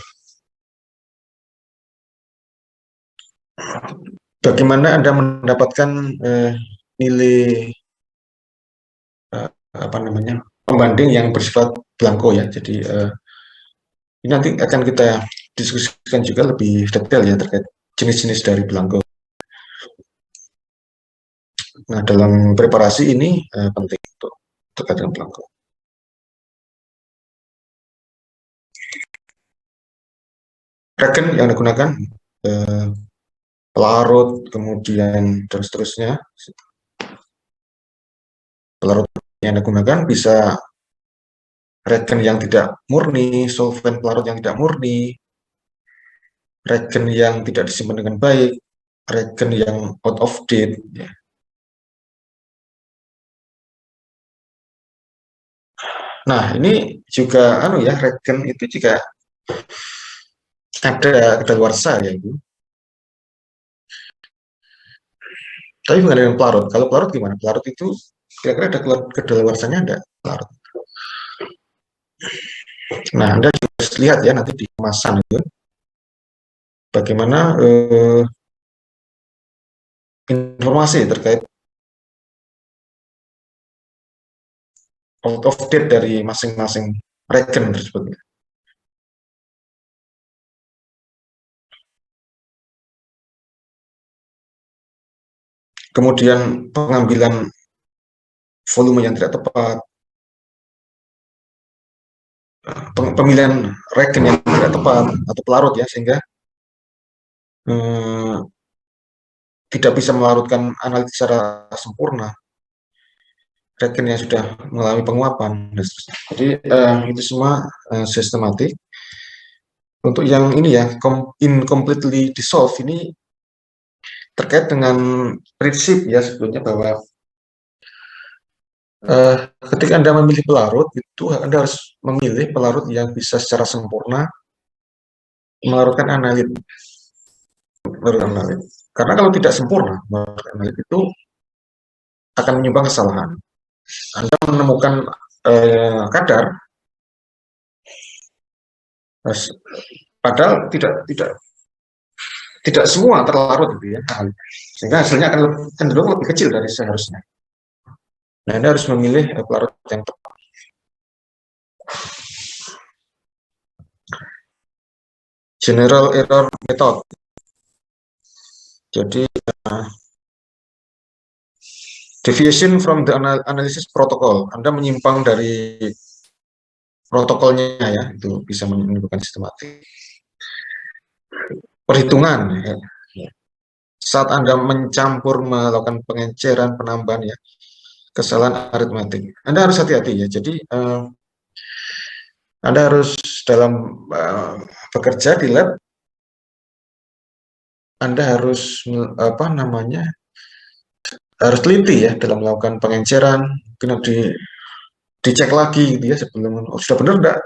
bagaimana Anda mendapatkan nilai apa namanya, pembanding yang bersifat blanko ya. Jadi ini nanti akan kita diskusikan juga lebih detail ya terkait jenis-jenis dari blanko. Nah, dalam preparasi ini penting untuk terkait dengan blanko. Regen yang digunakan pelarut, kemudian dan seterusnya. Pelarut yang digunakan bisa regen yang tidak murni, solvent pelarut yang tidak murni, regen yang tidak disimpan dengan baik, regen yang out of date. Ya. Nah, ini juga ya, regen itu juga ada kedaluarsa ya itu. Tapi bukan dengan pelarut. Kalau pelarut gimana? Pelarut itu kira-kira ada kedaluarsanya ada pelarut. Nah, Anda juga harus lihat ya nanti di kemasan itu bagaimana informasi terkait out of date dari masing-masing regen tersebut. Kemudian pengambilan volume yang tidak tepat, pemilihan regen yang tidak tepat atau pelarut ya, sehingga tidak bisa melarutkan analisis secara sempurna regen yang sudah mengalami penguapan. Jadi itu semua sistematik. Untuk yang ini ya, incompletely dissolved ini terkait dengan prinsip ya sebetulnya bahwa ketika Anda memilih pelarut, itu Anda harus memilih pelarut yang bisa secara sempurna melarutkan analit. Karena kalau tidak sempurna melarutkan analit itu akan menyumbang kesalahan. Anda menemukan kadar, padahal tidak semua terlarut gitu ya, sehingga hasilnya akan cenderung lebih kecil dari seharusnya. Nah, Anda harus memilih pelarut yang tepat. General error method. Jadi deviation from the analysis protocol. Anda menyimpang dari protokolnya ya, itu bisa menimbulkan sistematik. Perhitungan ya. Saat Anda mencampur melakukan pengenceran, penambahan ya, kesalahan aritmatik. Anda harus hati-hati ya. Jadi Anda harus dalam bekerja di lab, Anda harus harus teliti ya dalam melakukan pengenceran, mungkin dicek lagi gitu ya sebelum sudah benar enggak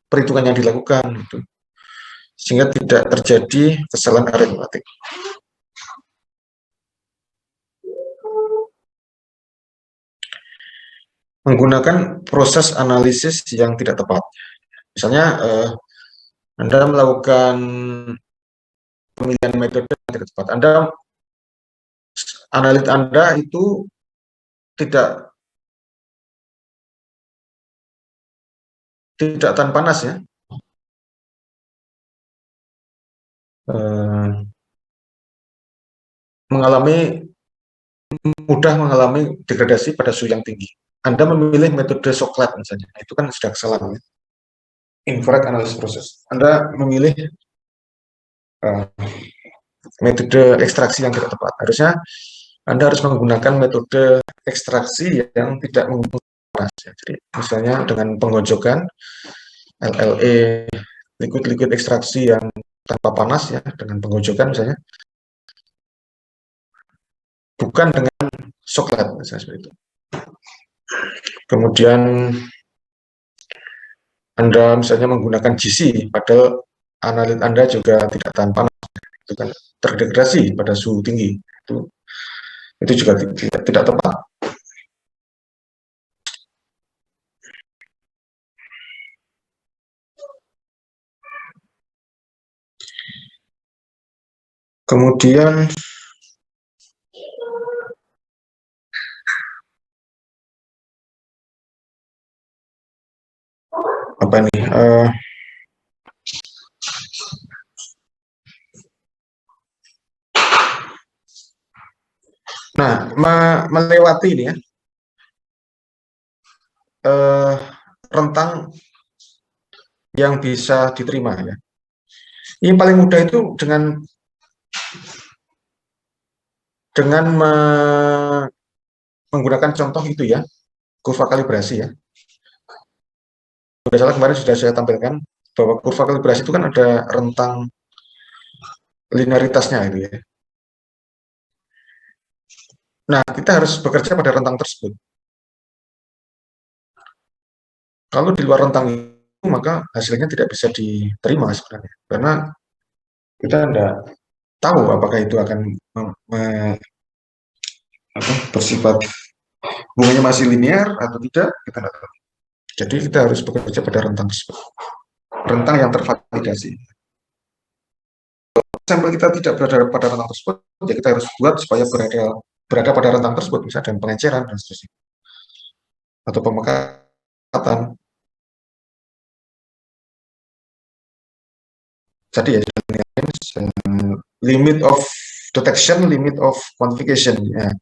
perhitungan yang dilakukan gitu. Sehingga tidak terjadi kesalahan aritmatik. Menggunakan proses analisis yang tidak tepat. Misalnya Anda melakukan pemilihan metode yang tidak tepat. Analit Anda itu tidak tahan panas ya. Mudah mengalami degradasi pada suhu yang tinggi. Anda memilih metode Soclap misalnya, itu kan sudah kesalahan. infrared analysis proses. Anda memilih metode ekstraksi yang tidak tepat. Harusnya Anda harus menggunakan metode ekstraksi yang tidak menggunakan panas. Jadi misalnya dengan penggojokan, LLE, liquid ekstraksi yang tanpa panas ya, dengan penggojokan misalnya, bukan dengan soklet misalnya seperti itu. Kemudian Anda misalnya menggunakan GC, padahal analit Anda juga tidak tahan panas, itu kan terdegradasi pada suhu tinggi. Itu juga tidak tepat. Kemudian apa nih? Nah, melewati ini ya, rentang yang bisa diterima ya. Yang paling mudah itu dengan menggunakan contoh itu ya, kurva kalibrasi ya. Sudah salah kemarin sudah saya tampilkan bahwa kurva kalibrasi itu kan ada rentang linearitasnya itu ya. Nah, kita harus bekerja pada rentang tersebut. Kalau di luar rentang itu, maka hasilnya tidak bisa diterima sebenarnya. Karena kita tidak tahu apakah itu akan bersifat bunganya masih linear atau tidak, kita tidak tahu. Jadi kita harus bekerja pada rentang tersebut. Rentang yang tervalidasi. Sampel kita tidak berada pada rentang tersebut, ya kita harus buat supaya berada pada rentang tersebut, misalnya dengan pengenceran dan seterusnya. Atau pemekatan. Jadi ya, limit of detection, limit of quantification. Ya.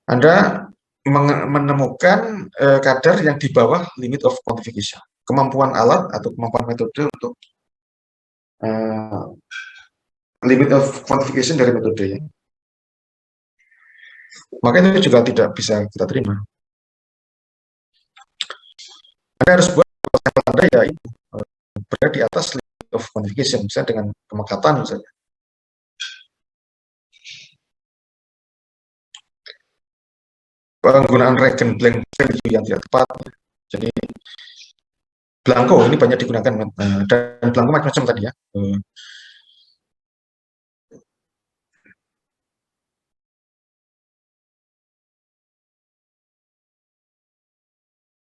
Anda menemukan kadar yang di bawah limit of quantification. Kemampuan alat atau kemampuan metode untuk limit of quantification dari metodenya. Maka itu juga tidak bisa kita terima. Anda harus buat sampel Anda ya itu berada di atas limit of quantification, misalnya dengan pemekatan misalnya. Penggunaan reagent blank value yang tidak tepat. Jadi Blanco ini banyak digunakan dan Blanco macam-macam tadi ya.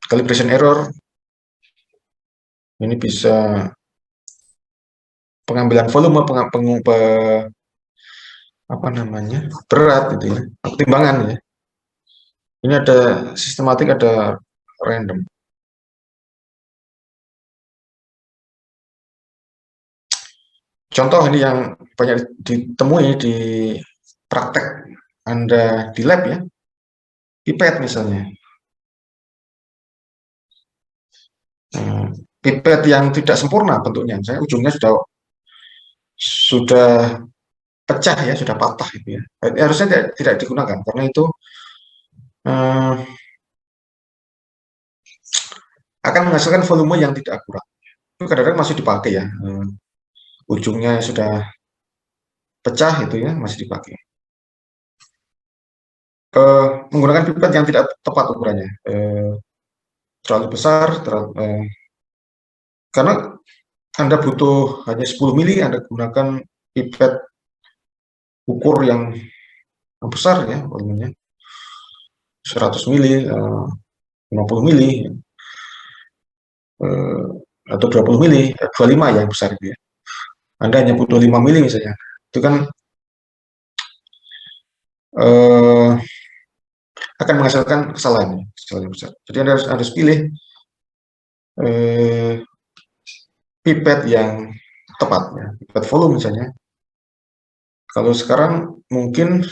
Calibration error ini bisa pengambilan volume, apa namanya, berat itu ya, timbangan ya. Ini ada sistematik, ada random. Contoh ini yang banyak ditemui di praktek Anda di lab ya, pipet misalnya. Pipet yang tidak sempurna bentuknya, misalnya ujungnya sudah pecah ya, sudah patah gitu ya. Harusnya tidak digunakan karena itu akan menghasilkan volume yang tidak akurat. Itu kadang-kadang masih dipakai ya. Ujungnya sudah pecah itu ya, masih dipakai. Menggunakan pipet yang tidak tepat ukurannya, terlalu besar, karena Anda butuh hanya 10 mili, Anda gunakan pipet ukur yang besar ya, volumenya 100 mili, 50 mili, atau 20 mili, 25 ya yang besar itu ya. Anda hanya butuh 5 mili misalnya, itu kan akan menghasilkan kesalahan yang besar. Jadi Anda harus pilih pipet yang tepat ya, pipet volume misalnya. Kalau sekarang mungkin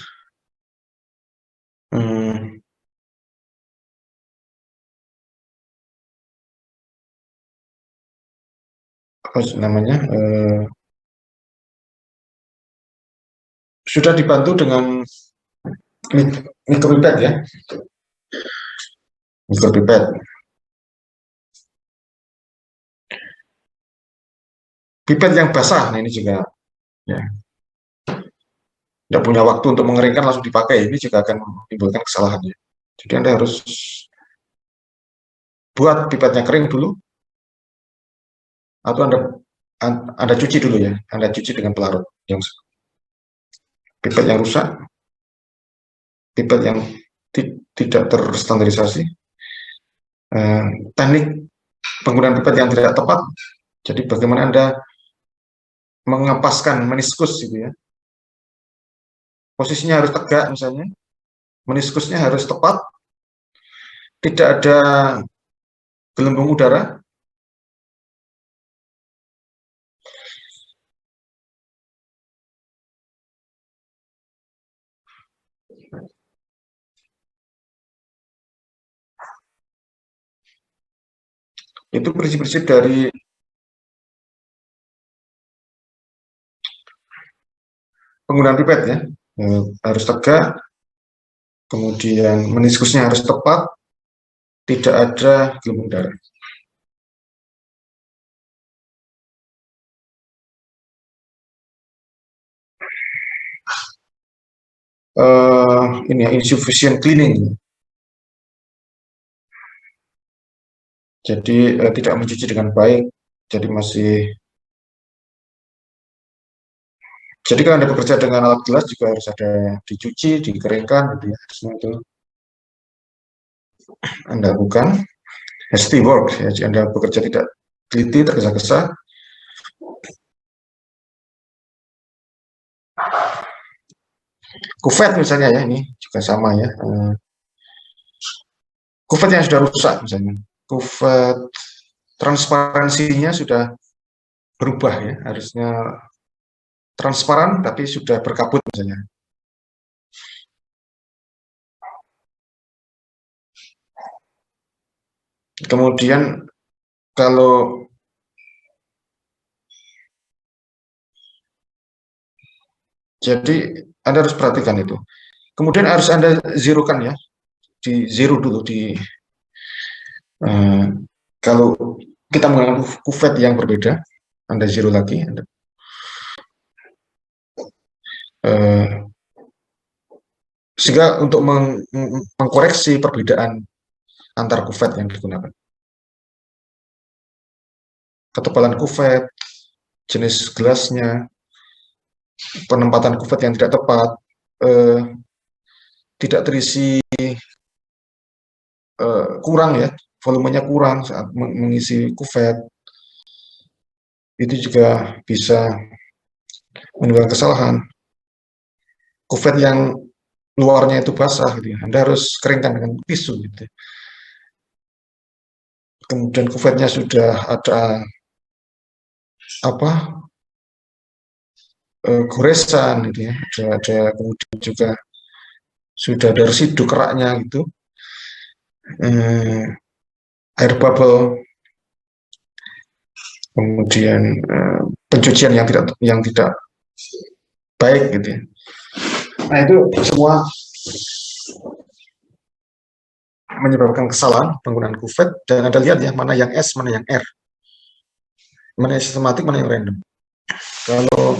apa namanya, sudah dibantu dengan micropipet ya, micropipet. Pipet yang basah, nah ini juga ya, tidak punya waktu untuk mengeringkan langsung dipakai, ini juga akan menimbulkan kesalahan ya. Jadi Anda harus buat pipetnya kering dulu, atau Anda cuci dulu ya, Anda cuci dengan pelarut. Yang pipet yang rusak, pipet yang tidak terstandarisasi, teknik penggunaan pipet yang tidak tepat. Jadi bagaimana Anda mengempaskan meniskus gitu ya. Posisinya harus tegak misalnya, meniskusnya harus tepat, tidak ada gelembung udara. Itu prinsip-prinsip dari penggunaan pipet ya. Harus tegak, kemudian meniskusnya harus tepat, tidak ada gelembung udara. Ini ya, insufficient cleaning. Jadi tidak mencuci dengan baik. Jadi kalau Anda bekerja dengan alat gelas juga harus ada dicuci, dikeringkan gitu ya. Semua itu Anda lakukan. Hasty work ya. Jadi Anda bekerja tidak teliti, tergesa-gesa. Kufet misalnya ya, ini juga sama ya. Kufet yang sudah rusak misalnya. Kufet transparansinya sudah berubah ya, harusnya transparan tapi sudah berkabut misalnya. Kemudian kalau jadi Anda harus perhatikan itu. Kemudian harus Anda zerokan ya, di zero dulu di kalau kita menggunakan kufet yang berbeda, Anda zero lagi, sehingga untuk mengkoreksi perbedaan antar kufet yang digunakan. Ketebalan kufet, jenis gelasnya, penempatan kufet yang tidak tepat, tidak terisi, kurang ya, volumenya kurang saat mengisi kufet, itu juga bisa menimbulkan kesalahan. Kufet yang luarnya itu basah gitu ya, Anda harus keringkan dengan tisu gitu. Kemudian kufetnya sudah ada apa, goresan gitu ya, ada kemudian juga sudah ada residu keraknya gitu, air bubble, kemudian pencucian yang tidak baik gitu ya. Nah itu semua menyebabkan kesalahan penggunaan kufet, dan Anda lihat ya, mana yang S, mana yang R, mana yang sistematik, mana yang random. Kalau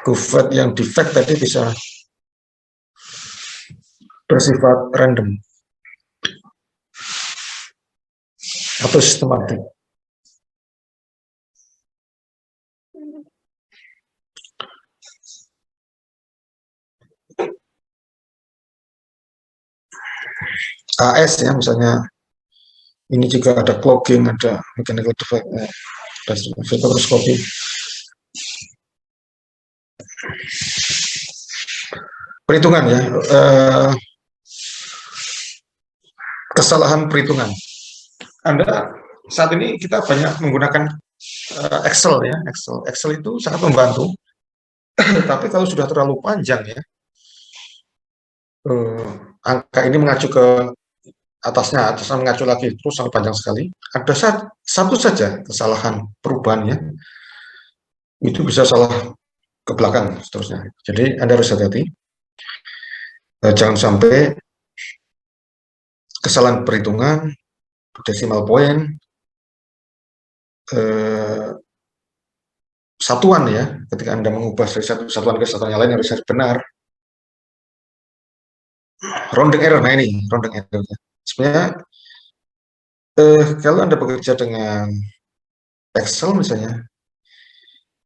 kufet yang defect tadi bisa bersifat random atau sistematik. AS ya, misalnya ini juga ada clogging, ada mechanical defect, vaporoskopi. Perhitungan ya, kesalahan perhitungan. Anda saat ini kita banyak menggunakan Excel ya, Excel itu sangat membantu. Tapi kalau sudah terlalu panjang ya, angka ini mengacu ke atasnya mengacu lagi terus sampai panjang sekali. Ada satu saja kesalahan perubahannya, itu bisa salah ke belakang seterusnya. Jadi Anda harus hati-hati, jangan sampai kesalahan perhitungan, decimal point, eh, satuan ya, ketika Anda mengubah dari satu satuan ke satuan yang lain harus benar. Rounding error, nah ini rounding error. Sebenarnya kalau Anda bekerja dengan Excel misalnya,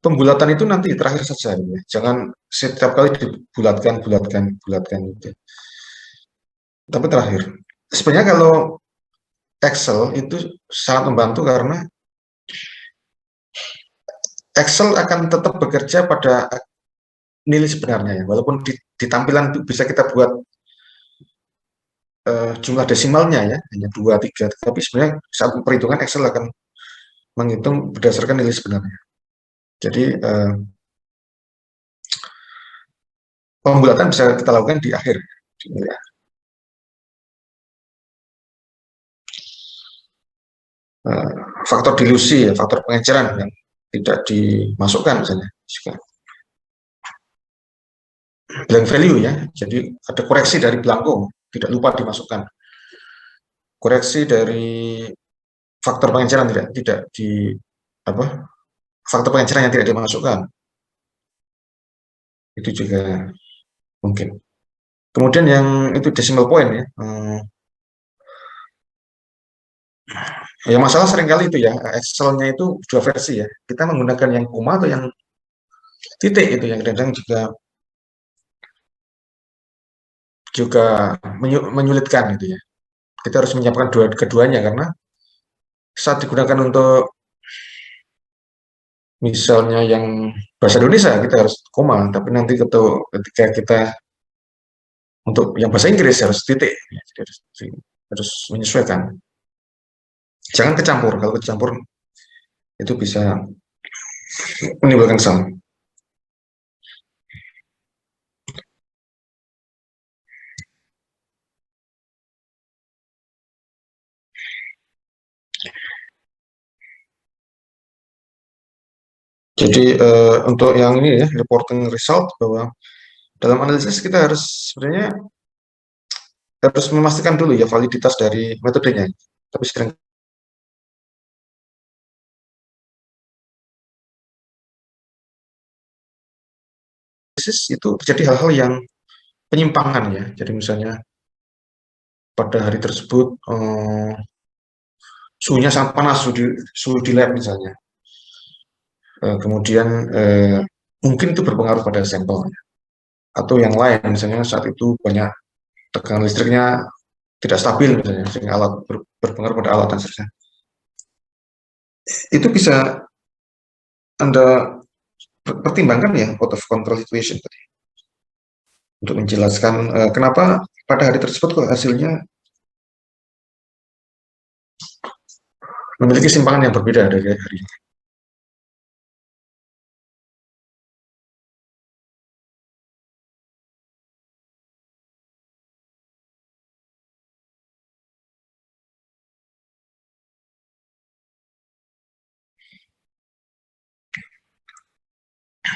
pembulatan itu nanti terakhir saja, ya. Jangan setiap kali dibulatkan, bulatkan, bulatkan gitu. Tapi terakhir. Sebenarnya kalau Excel itu sangat membantu karena Excel akan tetap bekerja pada nilai sebenarnya ya. Walaupun di tampilan itu bisa kita buat jumlah desimalnya ya, hanya 2, 3. Tapi sebenarnya saat perhitungan Excel akan menghitung berdasarkan nilai sebenarnya. Jadi pembulatan bisa kita lakukan di akhir. Ya. Faktor dilusi, ya, faktor pengejaran yang tidak dimasukkan misalnya. Blank value ya, jadi ada koreksi dari belangko, tidak lupa dimasukkan. Koreksi dari faktor pengejaran tidak di apa? Faktor pengejaran yang tidak dimasukkan. Itu juga mungkin. Kemudian yang itu decimal point ya. Ya masalah seringkali itu ya, Excel-nya itu dua versi ya. Kita menggunakan yang koma atau yang titik itu yang kadang-kadang juga menyulitkan gitu ya. Kita harus menyiapkan keduanya karena saat digunakan untuk misalnya yang bahasa Indonesia kita harus koma, tapi nanti ketika kita untuk yang bahasa Inggris harus titik, ya, jadi harus menyesuaikan. Jangan kecampur, kalau kecampur itu bisa menimbulkan salah. Jadi untuk yang ini ya, reporting result, bahwa dalam analisis kita harus sebenarnya harus memastikan dulu ya validitas dari metodenya. Tapi sering analisis itu terjadi hal-hal yang penyimpangan ya. Jadi misalnya pada hari tersebut suhunya sangat panas, suhu di lab misalnya. Kemudian mungkin itu berpengaruh pada sampelnya. Atau yang lain, misalnya saat itu banyak tegangan listriknya tidak stabil misalnya, sehingga alat berpengaruh pada alat dan seterusnya. Itu bisa Anda pertimbangkan ya out of control situation tadi, untuk menjelaskan kenapa pada hari tersebut kok hasilnya memiliki simpangan yang berbeda dari hari ini.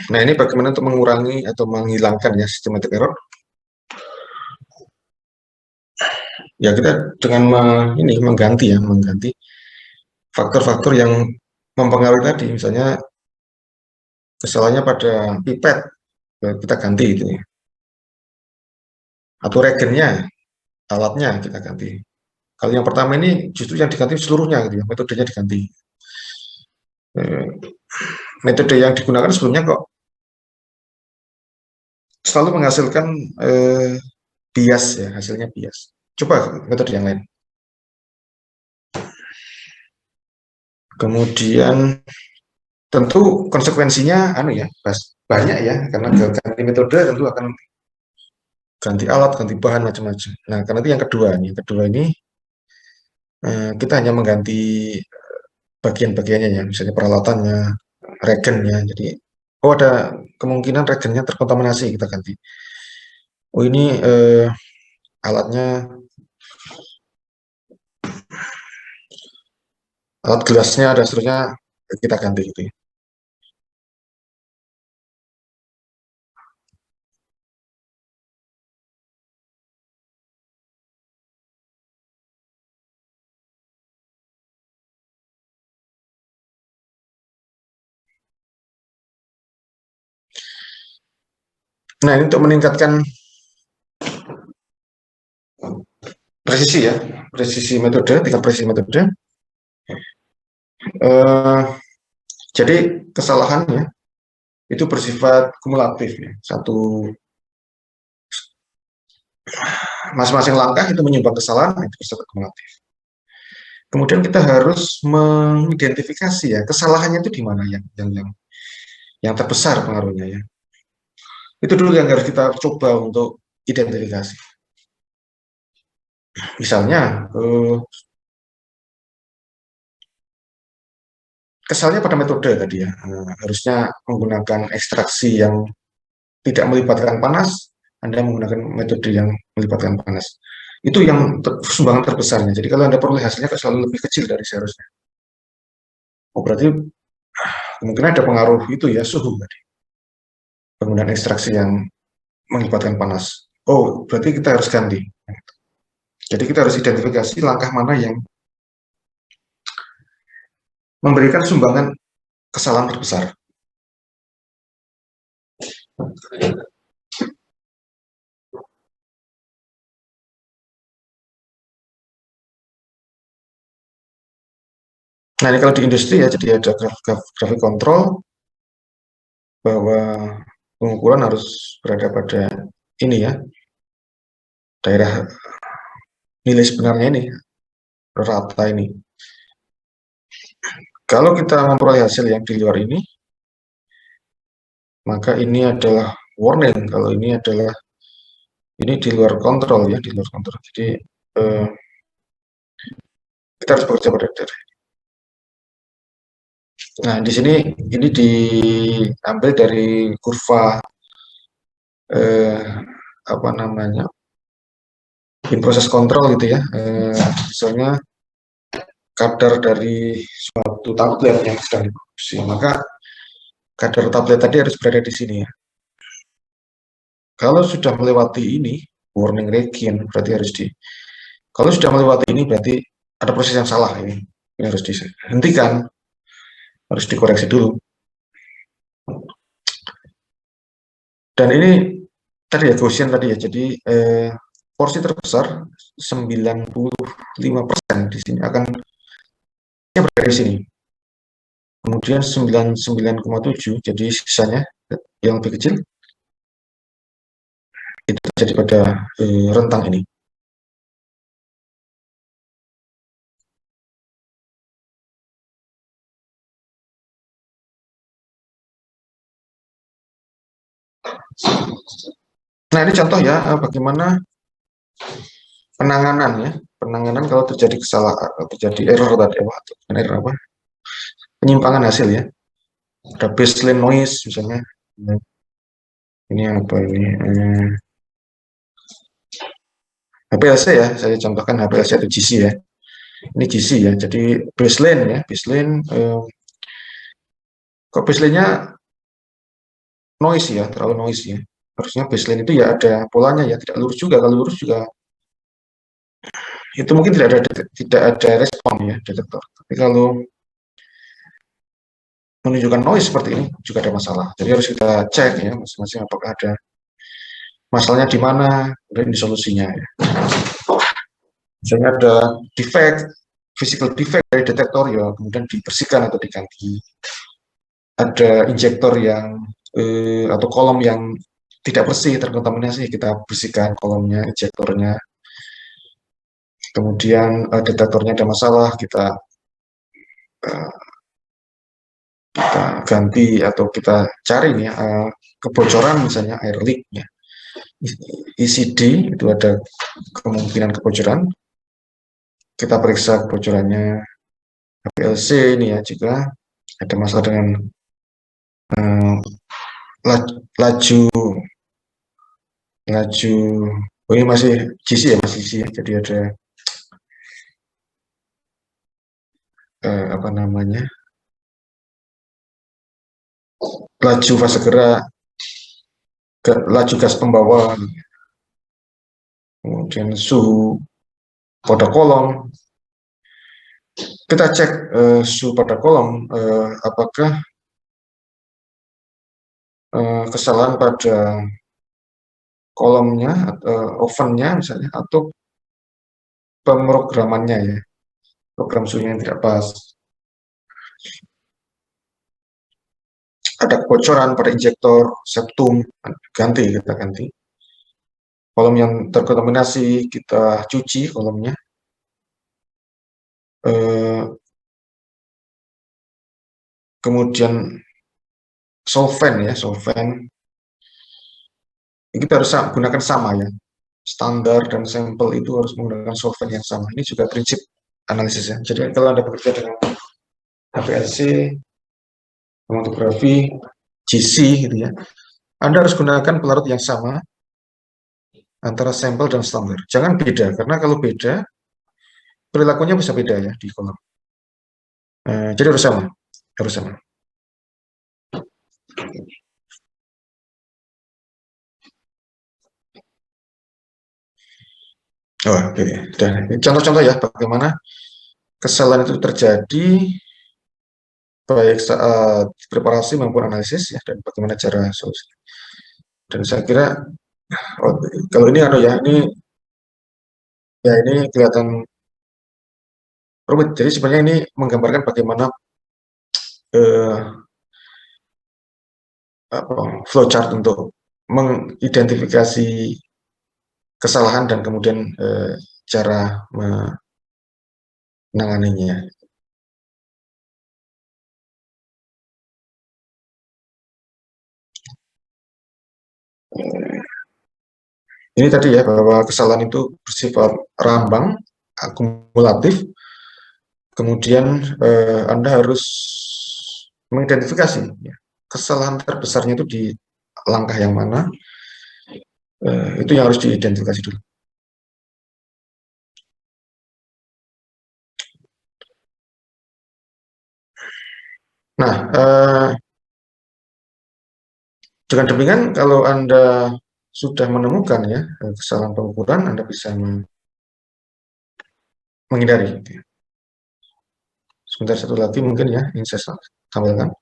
Nah, ini bagaimana untuk mengurangi atau menghilangkan ya systematic error? Ya kita dengan mengganti faktor-faktor yang mempengaruhi tadi, misalnya kesalahannya pada pipet, kita ganti itu ya. Atau regennya, alatnya kita ganti. Kalau yang pertama ini justru yang diganti seluruhnya gitu ya, metodenya diganti. Metode yang digunakan sebelumnya kok selalu menghasilkan bias ya, hasilnya bias. Coba metode yang lain. Kemudian tentu konsekuensinya ya banyak ya, karena ganti metode tentu akan ganti alat, ganti bahan macam-macam. Nah, karena itu yang kedua ini kita hanya mengganti bagian-bagiannya ya, misalnya peralatannya, regennya. Jadi, ada kemungkinan regennya terkontaminasi, kita ganti. Oh ini alatnya alat gelasnya dan seterusnya kita ganti gitu ya. Nah, ini untuk meningkatkan presisi ya, presisi metode, tingkat presisi metode. Eh, jadi kesalahannya itu bersifat kumulatif ya. Satu masing-masing langkah itu menyumbang kesalahan itu bersifat kumulatif. Kemudian kita harus mengidentifikasi ya kesalahannya itu di mana yang terbesar pengaruhnya ya. Itu dulu yang harus kita coba untuk identifikasi. Misalnya kesalnya pada metode tadi ya, harusnya menggunakan ekstraksi yang tidak melibatkan panas, Anda menggunakan metode yang melibatkan panas. Itu yang sumbangan terbesarnya. Jadi kalau Anda peroleh hasilnya selalu lebih kecil dari seharusnya. Oh, berarti kemungkinan ada pengaruh itu ya, suhu tadi. Penggunaan ekstraksi yang melibatkan panas. Oh, berarti kita harus ganti. Jadi kita harus identifikasi langkah mana yang memberikan sumbangan kesalahan terbesar. Nah, ini kalau di industri ya, jadi ada grafik kontrol bahwa pengukuran harus berada pada ini ya, daerah nilai sebenarnya ini, rata ini. Kalau kita memperoleh hasil yang di luar ini, maka ini adalah warning. Kalau ini di luar kontrol ya, di luar kontrol. Jadi kita harus bekerja pada daerah. Nah, di sini ini diambil dari kurva apa namanya in proses kontrol gitu ya. Misalnya kadar dari suatu tablet yang sedang diproduksi, maka kadar tablet tadi harus berada di sini ya. Kalau sudah melewati ini, warning region berarti harus kalau sudah melewati ini berarti ada proses yang salah ini. Ini harus dihentikan, harus dikoreksi dulu. Dan ini tadi ya Gaussian tadi ya. Jadi porsi terbesar 95% di sini akan berada di sini. Kemudian 99,7 jadi sisanya yang lebih kecil itu terjadi pada rentang ini. Nah, ini contoh ya bagaimana penanganan ya. Penanganan kalau terjadi kesalahan, terjadi error tadi error apa? Penyimpangan hasil ya. Ada baseline noise misalnya. Ini apa ini? HPLC ya, saya contohkan HPLC atau GC ya. Ini GC ya, jadi baseline ya, baseline kok baseline-nya noise ya, terlalu noise ya. Harusnya baseline itu ya ada polanya ya, tidak lurus juga. Kalau lurus juga itu mungkin tidak ada respon ya detektor. Tapi kalau menunjukkan noise seperti ini juga ada masalah. Jadi harus kita cek ya masing-masing apakah ada masalahnya di mana dan di solusinya ya. Misalnya ada defect, physical defect dari detektor ya kemudian dibersihkan atau diganti. Ada injektor yang atau kolom yang tidak bersih terkontaminasi kita bersihkan kolomnya, injektornya. Kemudian detektornya ada masalah kita ganti atau kita cari nih kebocoran misalnya air leak ya. ECD itu ada kemungkinan kebocoran. Kita periksa kebocorannya HPLC ini ya jika ada masalah dengan laju oh ini masih GC ya, masih GC ya. Jadi apa namanya, laju fase gerak, laju gas pembawa, kemudian suhu pada kolom. Kita cek suhu pada kolom, apakah kesalahan pada kolomnya, ovennya misalnya, atau pemrogramannya ya, program suhunya yang tidak pas. Ada kebocoran pada injektor septum, kita ganti. Kolom yang terkontaminasi kita cuci kolomnya. Kemudian solvent ya, solvent ini kita harus gunakan sama ya, standar dan sampel itu harus menggunakan solvent yang sama. Ini juga prinsip analisisnya. Jadi kalau Anda bekerja dengan HPLC, kromatografi, GC gitu ya, Anda harus gunakan pelarut yang sama antara sampel dan standar. Jangan beda, karena kalau beda perilakunya bisa beda ya di kolom. Jadi harus sama, harus sama. Oh, oke. Contoh-contoh ya bagaimana kesalahan itu terjadi baik saat preparasi maupun analisis ya, dan bagaimana cara solusi. Dan saya kira kalau ini ini kelihatan rumit. Jadi sebenarnya ini menggambarkan bagaimana eh, flowchart untuk mengidentifikasi kesalahan dan kemudian cara menanganinya. Ini tadi ya, bahwa kesalahan itu bersifat rambang, akumulatif. Kemudian Anda harus mengidentifikasi ya, kesalahan terbesarnya itu di langkah yang mana, itu yang harus diidentifikasi dulu. Nah, dengan demikian kalau Anda sudah menemukan ya kesalahan pengukuran, Anda bisa menghindari. Sebentar, satu lagi mungkin ya, ingin saya tambahkan.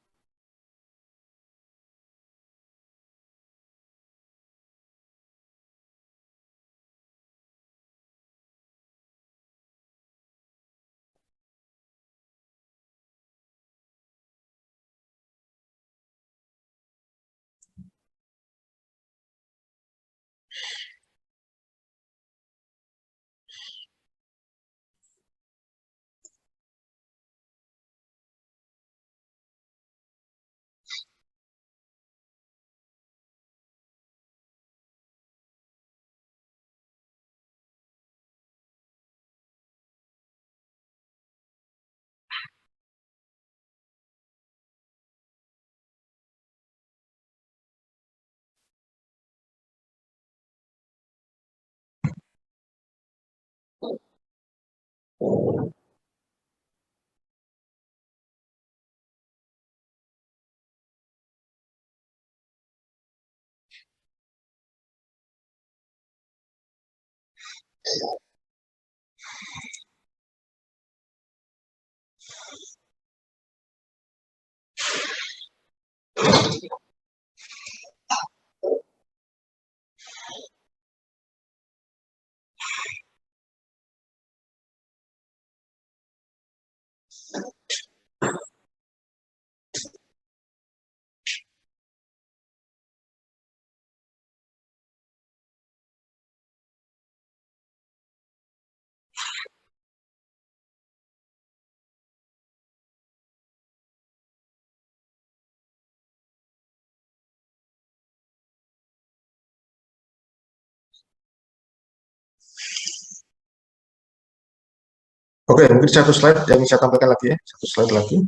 Oke, mungkin satu slide yang saya tampilkan lagi ya, satu slide lagi.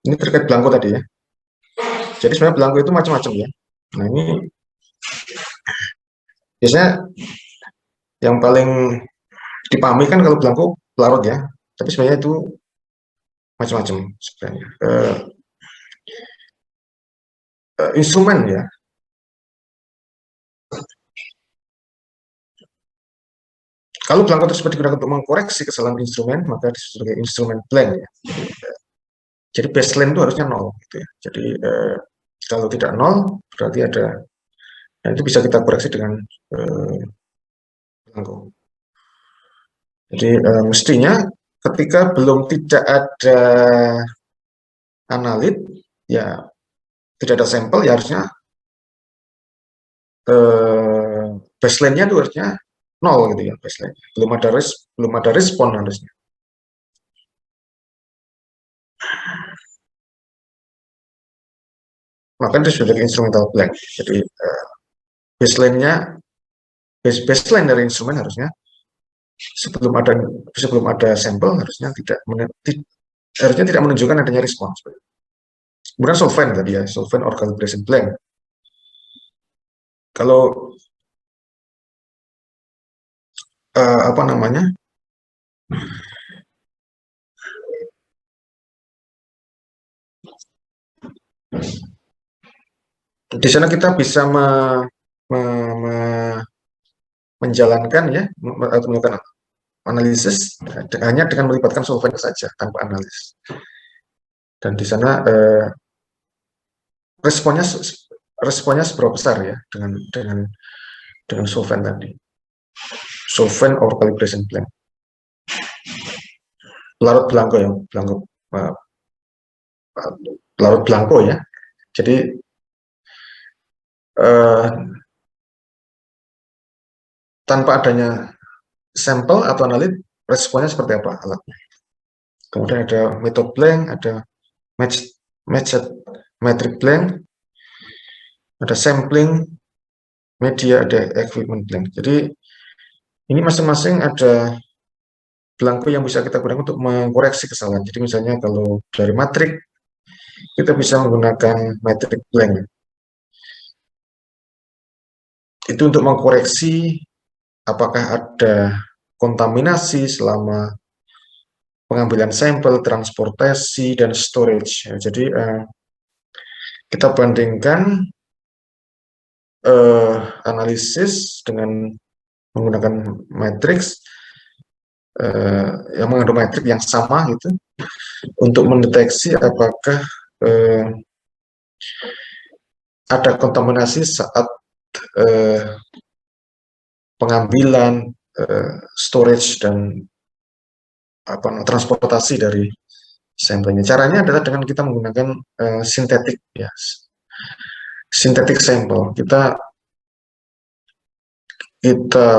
Ini terkait belangko tadi ya. Jadi sebenarnya belangko itu macam-macam ya. Nah ini biasanya yang paling dipahami kan kalau belangko pelarut ya. Tapi sebenarnya itu macam-macam sebenarnya. Instrumen ya. Kalau belangko tersebut digunakan untuk mengkoreksi kesalahan instrumen, maka disebut sebagai instrumen blank ya. Jadi baseline itu harusnya 0 gitu ya. Jadi kalau tidak 0 berarti ada, nah itu bisa kita koreksi dengan belangko. Jadi mestinya ketika belum tidak ada analit, ya tidak ada sampel, ya harusnya baseline-nya itu harusnya 0 gitu ya, baseline. Belum ada respon harusnya. Maka itu sebagai instrumental blank. Jadi baseline dari instrumen harusnya sebelum ada sampel harusnya tidak menunjukkan adanya respon. Kemudian solvent tadi ya, solvent or calibration blank. Kalau apa namanya? Di sana kita bisa menjalankan ya, atau melakukan analisis hanya dengan melibatkan solvent saja tanpa analis. Dan di sana responnya seberapa besar ya dengan solvent tadi. Solvent or calibration blank. Larut belangko ya, larut belangko ya. Jadi tanpa adanya sampel atau analit, responnya seperti apa alatnya. Kemudian ada method blank, ada matched metric blank, ada sampling, media, ada equipment blank. Jadi ini masing-masing ada belangko yang bisa kita gunakan untuk mengkoreksi kesalahan. Jadi misalnya kalau dari matrik, kita bisa menggunakan metric blank. Itu untuk mengkoreksi apakah ada kontaminasi selama pengambilan sampel, transportasi, dan storage. Jadi kita bandingkan analisis dengan menggunakan matriks yang mengandung metrik yang sama gitu untuk mendeteksi apakah ada kontaminasi saat pengambilan, storage, dan transportasi dari sampelnya. Caranya adalah dengan kita menggunakan sintetik ya, sintetik sampel. Kita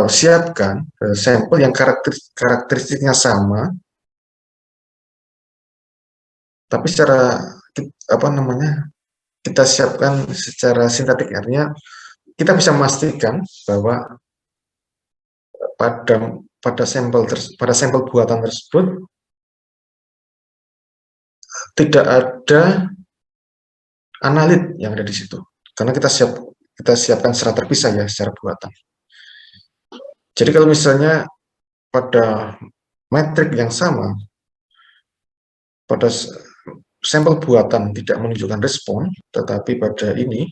siapkan sampel yang karakteristiknya sama, tapi secara kita siapkan secara sintetik, artinya kita bisa memastikan bahwa pada sampel buatan tersebut tidak ada analit yang ada di situ, karena kita siapkan secara terpisah ya, secara buatan. Jadi kalau misalnya pada metrik yang sama, pada sampel buatan tidak menunjukkan respon, tetapi pada ini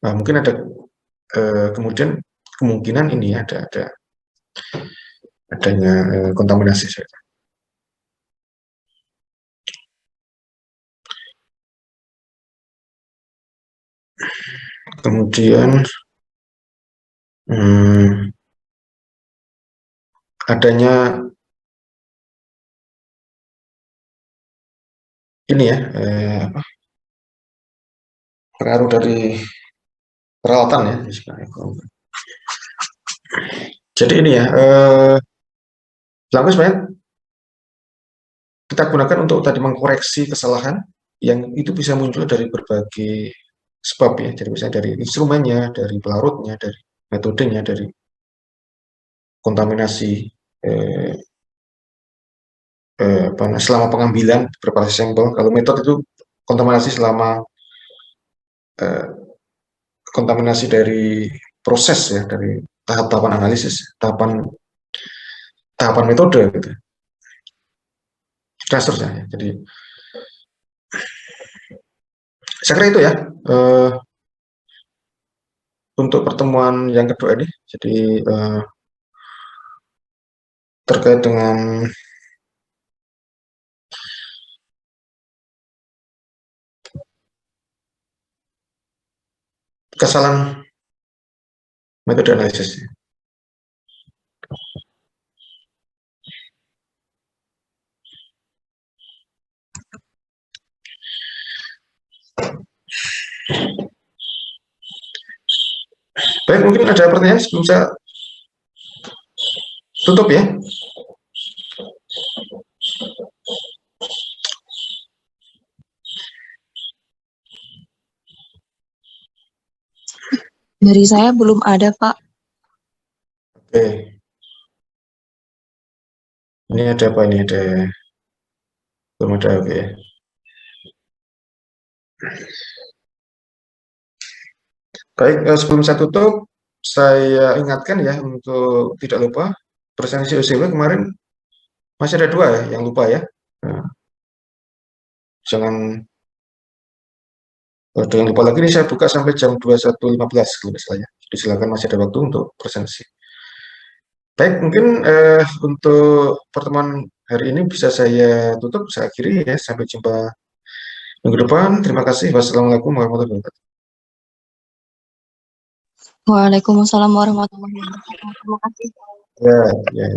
mungkin ada kemudian kemungkinan ini adanya kontaminasi. Kemudian adanya ini ya, pengaruh dari peralatan ya. Jadi ini ya, belangko sebenarnya kita gunakan untuk tadi mengkoreksi kesalahan yang itu bisa muncul dari berbagai sebab ya. Jadi misalnya dari instrumennya, dari pelarutnya, dari metodenya, dari kontaminasi selama pengambilan beberapa sampel. Kalau metode itu kontaminasi selama kontaminasi dari proses ya, dari tahapan analisis, tahapan metode gitu. dan seterusnya ya. Jadi saya kira itu ya untuk pertemuan yang kedua ini. Jadi terkait dengan kesalahan metode analisis. Baik, mungkin ada pertanyaan sebelum saya tutup ya. Dari saya belum ada, Pak. Oke. Ini ada apa ini? Ada belum ada, oke. Baik, sebelum saya tutup, saya ingatkan ya untuk tidak lupa presensi OCW kemarin masih ada 2 ya yang lupa ya. Nah, jangan lupa lagi, ini saya buka sampai jam 21.15 kalau misalnya. Jadi silakan, masih ada waktu untuk presensi. Baik, mungkin untuk pertemuan hari ini bisa saya tutup, saya akhiri ya. Sampai jumpa minggu depan. Terima kasih. Wassalamualaikum warahmatullahi wabarakatuh. Waalaikumsalam warahmatullahi wabarakatuh. Terima kasih. Ya, ya.